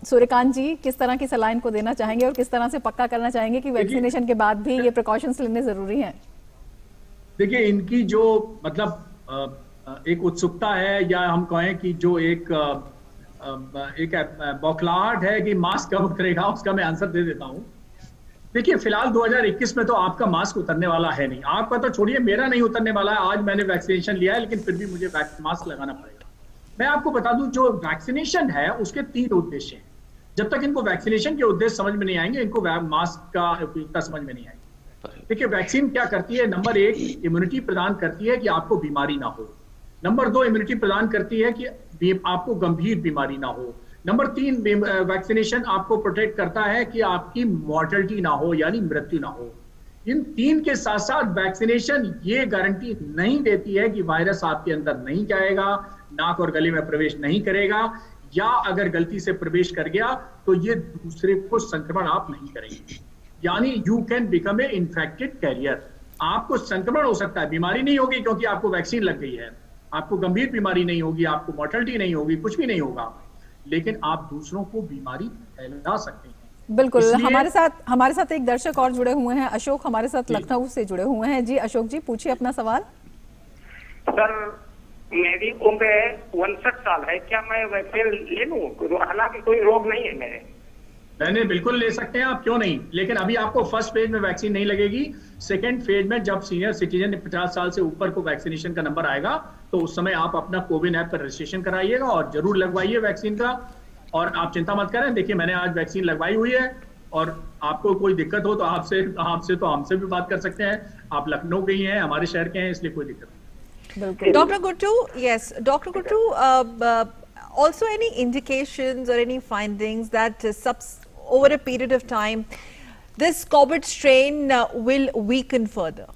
सूर्यकांत जी, किस तरह की सलाह इनको देना चाहेंगे और किस तरह से पक्का करना चाहेंगे कि वैक्सीनेशन के बाद भी ये प्रिकॉशंस लेने ज़रूरी हैं? देखिए, इनकी जो मतलब एक उत्सुकता है, या हम कहें कि जो एक बौखलाहट है कि मास्क कब उतरेगा, उसका मैं आंसर दे देता हूं। देखिए फिलहाल 2021 में तो आपका मास्क उतरने वाला है नहीं, आपका तो छोड़िए मेरा नहीं उतरने वाला है। आज मैंने वैक्सीनेशन लिया है लेकिन फिर भी मुझे मास्क लगाना पड़ेगा। मैं आपको बता दूं जो वैक्सीनेशन है उसके 3 उद्देश्य हैं। जब तक इनको वैक्सीनेशन के उद्देश्य समझ में नहीं आएंगे, इनको मास्क का उपयोगिता समझ में नहीं आएगी। देखिए वैक्सीन क्या करती है, नंबर 1 इम्यूनिटी प्रदान करती है कि आपको बीमारी ना हो। नंबर 2 इम्यूनिटी प्रदान करती है कि आपको गंभीर बीमारी ना हो। नंबर 3 वैक्सीनेशन आपको प्रोटेक्ट करता है कि आपकी मॉर्टेलिटी ना हो, यानी मृत्यु ना हो। इन 3 के साथ साथ वैक्सीनेशन ये गारंटी नहीं देती है कि वायरस आपके अंदर नहीं जाएगा, नाक और गले में प्रवेश नहीं करेगा, या अगर गलती से प्रवेश कर गया तो ये दूसरे को संक्रमण आप नहीं करेंगे। यानी you can become a infected carrier. आपको संक्रमण हो सकता है, बीमारी नहीं होगी क्योंकि आपको वैक्सीन लग गई है, आपको गंभीर बीमारी नहीं होगी, आपको मॉर्टेलिटी नहीं होगी, कुछ भी नहीं होगा, लेकिन आप दूसरों को बीमारी फैला सकते हैं। बिल्कुल। हमारे साथ एक दर्शक और जुड़े हुए हैं, अशोक हमारे साथ लखनऊ से जुड़े हुए हैं। जी अशोक जी, पूछिए अपना सवाल। सर मेरी उम्र 59 साल है, क्या मैं वैक्सीन ले लूं? हालांकि कोई रोग नहीं है मेरे। नहीं, बिल्कुल ले सकते हैं आप, क्यों नहीं। लेकिन अभी आपको फर्स्ट फेज में वैक्सीन नहीं लगेगी। सेकंड फेज में जब सीनियर सिटीजन 50 साल से ऊपर को वैक्सीनेशन का नंबर आएगा तो उस समय आप अपना कोविन ऐप पर रजिस्ट्रेशन कराइएगा और जरूर लगवाइए वैक्सीन का। और आप चिंता मत करें, देखिए मैंने आज वैक्सीन लगवाई हुई है और आपको कोई दिक्कत हो तो आपसे तो हमसे भी बात कर सकते हैं। आप लखनऊ के ही हैं, हमारे शहर के हैं, इसलिए कोई दिक्कत नहीं। Dr. Guttu, yes, Dr. Guttu, also any indications or any findings that over a period of time this COVID strain will weaken further?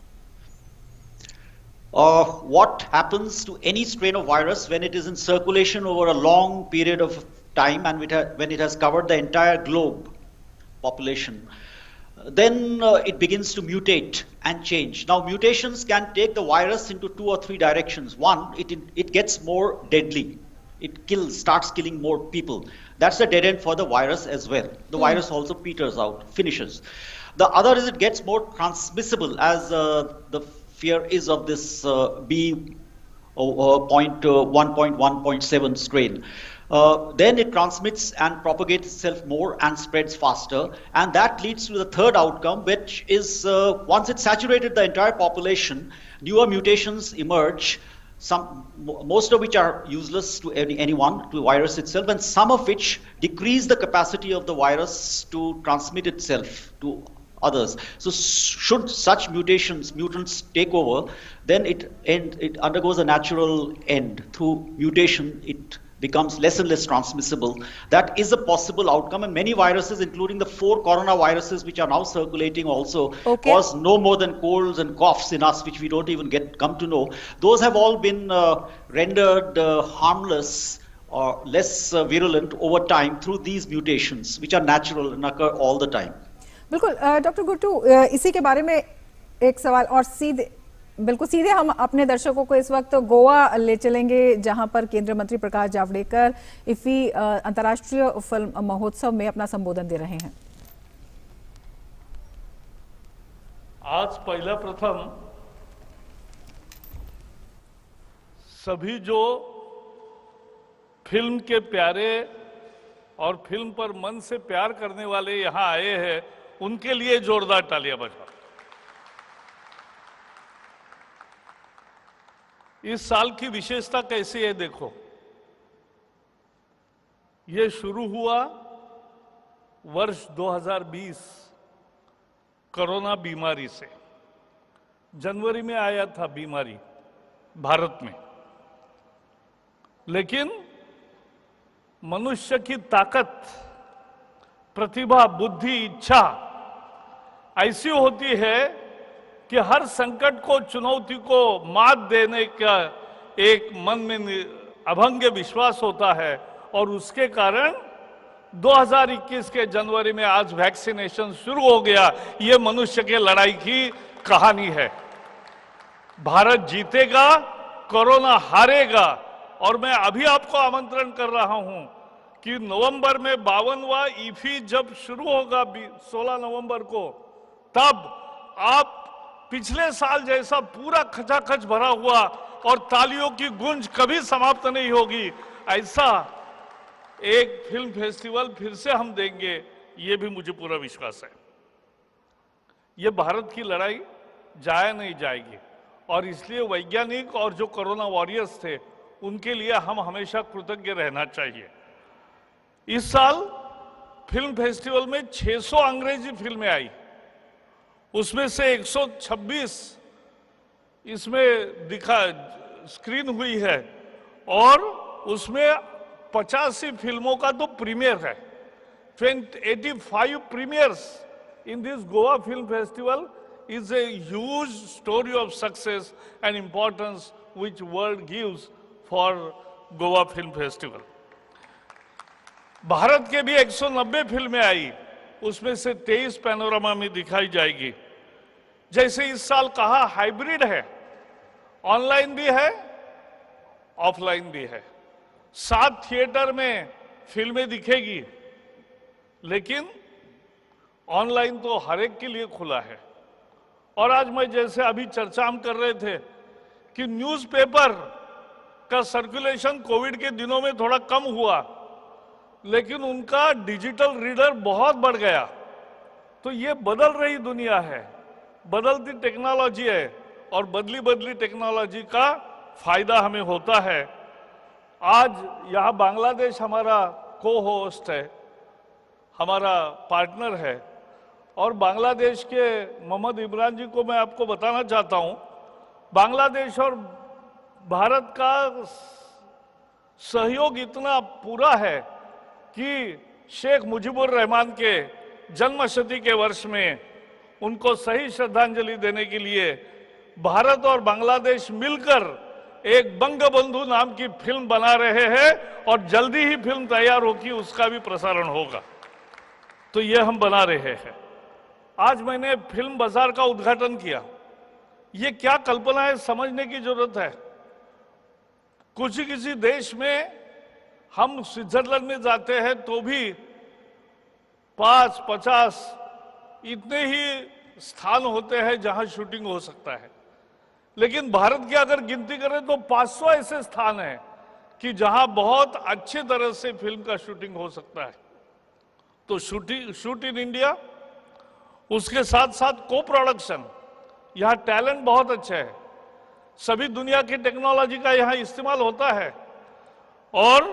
What happens to any strain of virus when it is in circulation over a long period of time and when it has covered the entire globe population, then it begins to mutate and change. Now mutations can take the virus into 2 or 3 directions. One, it gets more deadly. It starts killing more people. That's a dead end for the virus as well. The virus also peters out, finishes. The other is it gets more transmissible, as the fear is of this B.1.1.7 strain. Then it transmits and propagates itself more and spreads faster, and that leads to the third outcome, which is once it's saturated the entire population, newer mutations emerge, most of which are useless to anyone, to the virus itself, and some of which decrease the capacity of the virus to transmit itself to others. So should such mutants take over, then it undergoes a natural end. Through mutation, it becomes less and less transmissible. That is a possible outcome, and many viruses, including the 4 coronaviruses which are now circulating also, cause no more than colds and coughs in us, which we don't even come to know. Those have all been rendered harmless or less virulent over time through these mutations, which are natural and occur all the time. बिल्कुल doctor गुट्टू, इसी के बारे में एक सवाल और सीधे हम अपने दर्शकों को इस वक्त गोवा ले चलेंगे, जहां पर केंद्रीय मंत्री प्रकाश जावड़ेकर इफ्फी अंतर्राष्ट्रीय फिल्म महोत्सव में अपना संबोधन दे रहे हैं। आज पहला प्रथम सभी जो फिल्म के प्यारे और फिल्म पर मन से प्यार करने वाले यहां आए हैं, उनके लिए जोरदार तालियां बजाओ। इस साल की विशेषता कैसी है देखो, ये शुरू हुआ वर्ष 2020 कोरोना बीमारी से। जनवरी में आया था बीमारी भारत में, लेकिन मनुष्य की ताकत, प्रतिभा, बुद्धि, इच्छा ऐसी होती है कि हर संकट को, चुनौती को मात देने का एक मन में अभंग विश्वास होता है, और उसके कारण 2021 के जनवरी में आज वैक्सीनेशन शुरू हो गया। ये मनुष्य के लड़ाई की कहानी है। भारत जीतेगा, कोरोना हारेगा। और मैं अभी आपको आमंत्रण कर रहा हूं कि नवंबर में 52वां इफ्फी जब शुरू होगा 16 नवंबर को, तब आप पिछले साल जैसा पूरा खचाखच भरा हुआ और तालियों की गूंज कभी समाप्त नहीं होगी, ऐसा एक फिल्म फेस्टिवल फिर से हम देंगे, ये भी मुझे पूरा विश्वास है। ये भारत की लड़ाई जाया नहीं जाएगी। और इसलिए वैज्ञानिक और जो कोरोना वॉरियर्स थे उनके लिए हम हमेशा कृतज्ञ रहना चाहिए। इस साल फिल्म फेस्टिवल में 600 अंग्रेजी फिल्में आई, उसमें से 126 इसमें स्क्रीन हुई है और उसमें 85 फिल्मों का तो प्रीमियर है। 85 premiers in this Goa Film Festival is a huge story of success and importance which world gives for Goa Film Festival. Bharat के भी 190 फिल्में आई, उसमें से 23 पैनोरामा में दिखाई जाएगी। जैसे इस साल कहा हाइब्रिड है, ऑनलाइन भी है, ऑफलाइन भी है। 7 थिएटर में फिल्में दिखेगी, लेकिन ऑनलाइन तो हर एक के लिए खुला है। और आज मैं जैसे अभी चर्चा हम कर रहे थे कि न्यूज़पेपर का सर्कुलेशन कोविड के दिनों में थोड़ा कम हुआ, लेकिन उनका डिजिटल रीडर बहुत बढ़ गया। तो ये बदल रही दुनिया है, बदलती टेक्नोलॉजी है और बदली बदली टेक्नोलॉजी का फायदा हमें होता है। आज यहाँ बांग्लादेश हमारा को होस्ट है, हमारा पार्टनर है। और बांग्लादेश के मोहम्मद इमरान जी को मैं आपको बताना चाहता हूं, बांग्लादेश और भारत का सहयोग इतना पूरा है कि शेख मुजीबुर रहमान के जन्मशती के वर्ष में उनको सही श्रद्धांजलि देने के लिए भारत और बांग्लादेश मिलकर एक बंगबंधु नाम की फिल्म बना रहे हैं और जल्दी ही फिल्म तैयार होगी, उसका भी प्रसारण होगा। तो ये हम बना रहे हैं। आज मैंने फिल्म बाजार का उद्घाटन किया। ये क्या कल्पना है, समझने की जरूरत है। किसी देश में हम स्विट्जरलैंड में जाते हैं तो भी 5-50 इतने ही स्थान होते हैं जहां शूटिंग हो सकता है, लेकिन भारत की अगर गिनती करें तो 500 ऐसे स्थान हैं कि जहां बहुत अच्छी तरह से फिल्म का शूटिंग हो सकता है। तो शूट इन इंडिया, उसके साथ साथ को प्रोडक्शन, यहाँ टैलेंट बहुत अच्छा है, सभी दुनिया की टेक्नोलॉजी का यहाँ इस्तेमाल होता है। और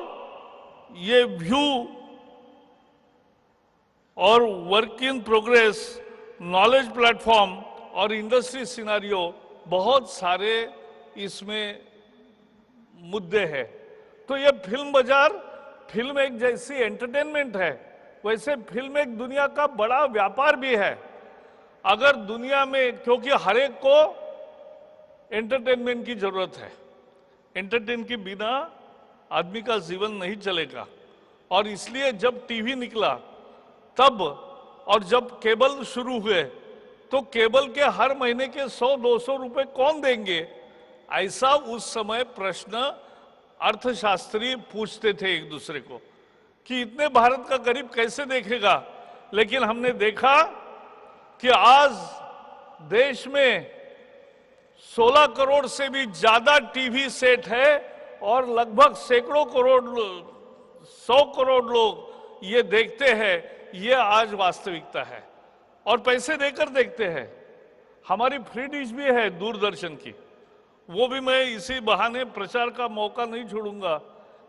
ये व्यू और work in progress, knowledge platform और इंडस्ट्री सिनेरियो, बहुत सारे इसमें मुद्दे हैं। तो ये फिल्म बाजार, फिल्म एक जैसी एंटरटेनमेंट है, वैसे फिल्म एक दुनिया का बड़ा व्यापार भी है। अगर दुनिया में, क्योंकि हर एक को एंटरटेनमेंट की जरूरत है, एंटरटेन के बिना आदमी का जीवन नहीं चलेगा। और इसलिए जब टीवी निकला तब, और जब केबल शुरू हुए, तो केबल के हर महीने के 100-200 रुपए कौन देंगे, ऐसा उस समय प्रश्न अर्थशास्त्री पूछते थे एक दूसरे को कि इतने भारत का गरीब कैसे देखेगा। लेकिन हमने देखा कि आज देश में 16 करोड़ से भी ज्यादा टीवी सेट है और लगभग सैकड़ों करोड़, 100 करोड़ लोग ये देखते हैं। ये आज वास्तविकता है और पैसे देकर देखते हैं। हमारी फ्री डिश भी है दूरदर्शन की, वो भी मैं इसी बहाने प्रचार का मौका नहीं छोड़ूंगा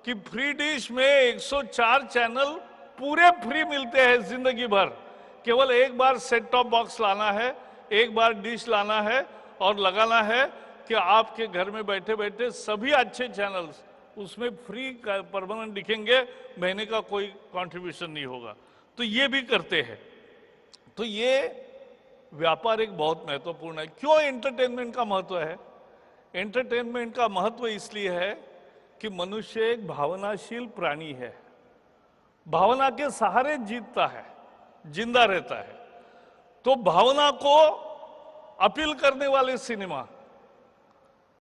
कि फ्री डिश में 104 चैनल पूरे फ्री मिलते हैं जिंदगी भर। केवल एक बार सेट टॉप बॉक्स लाना है, एक बार डिश लाना है और लगाना है कि आपके घर में बैठे बैठे सभी अच्छे चैनल्स उसमें फ्री परमानेंट दिखेंगे, महीने का कोई कंट्रीब्यूशन नहीं होगा। तो ये भी करते हैं। तो ये व्यापार एक बहुत महत्वपूर्ण है। क्यों एंटरटेनमेंट का महत्व है? एंटरटेनमेंट का महत्व इसलिए है कि मनुष्य एक भावनाशील प्राणी है, भावना के सहारे जीतता है, जिंदा रहता है। तो भावना को अपील करने वाले सिनेमा,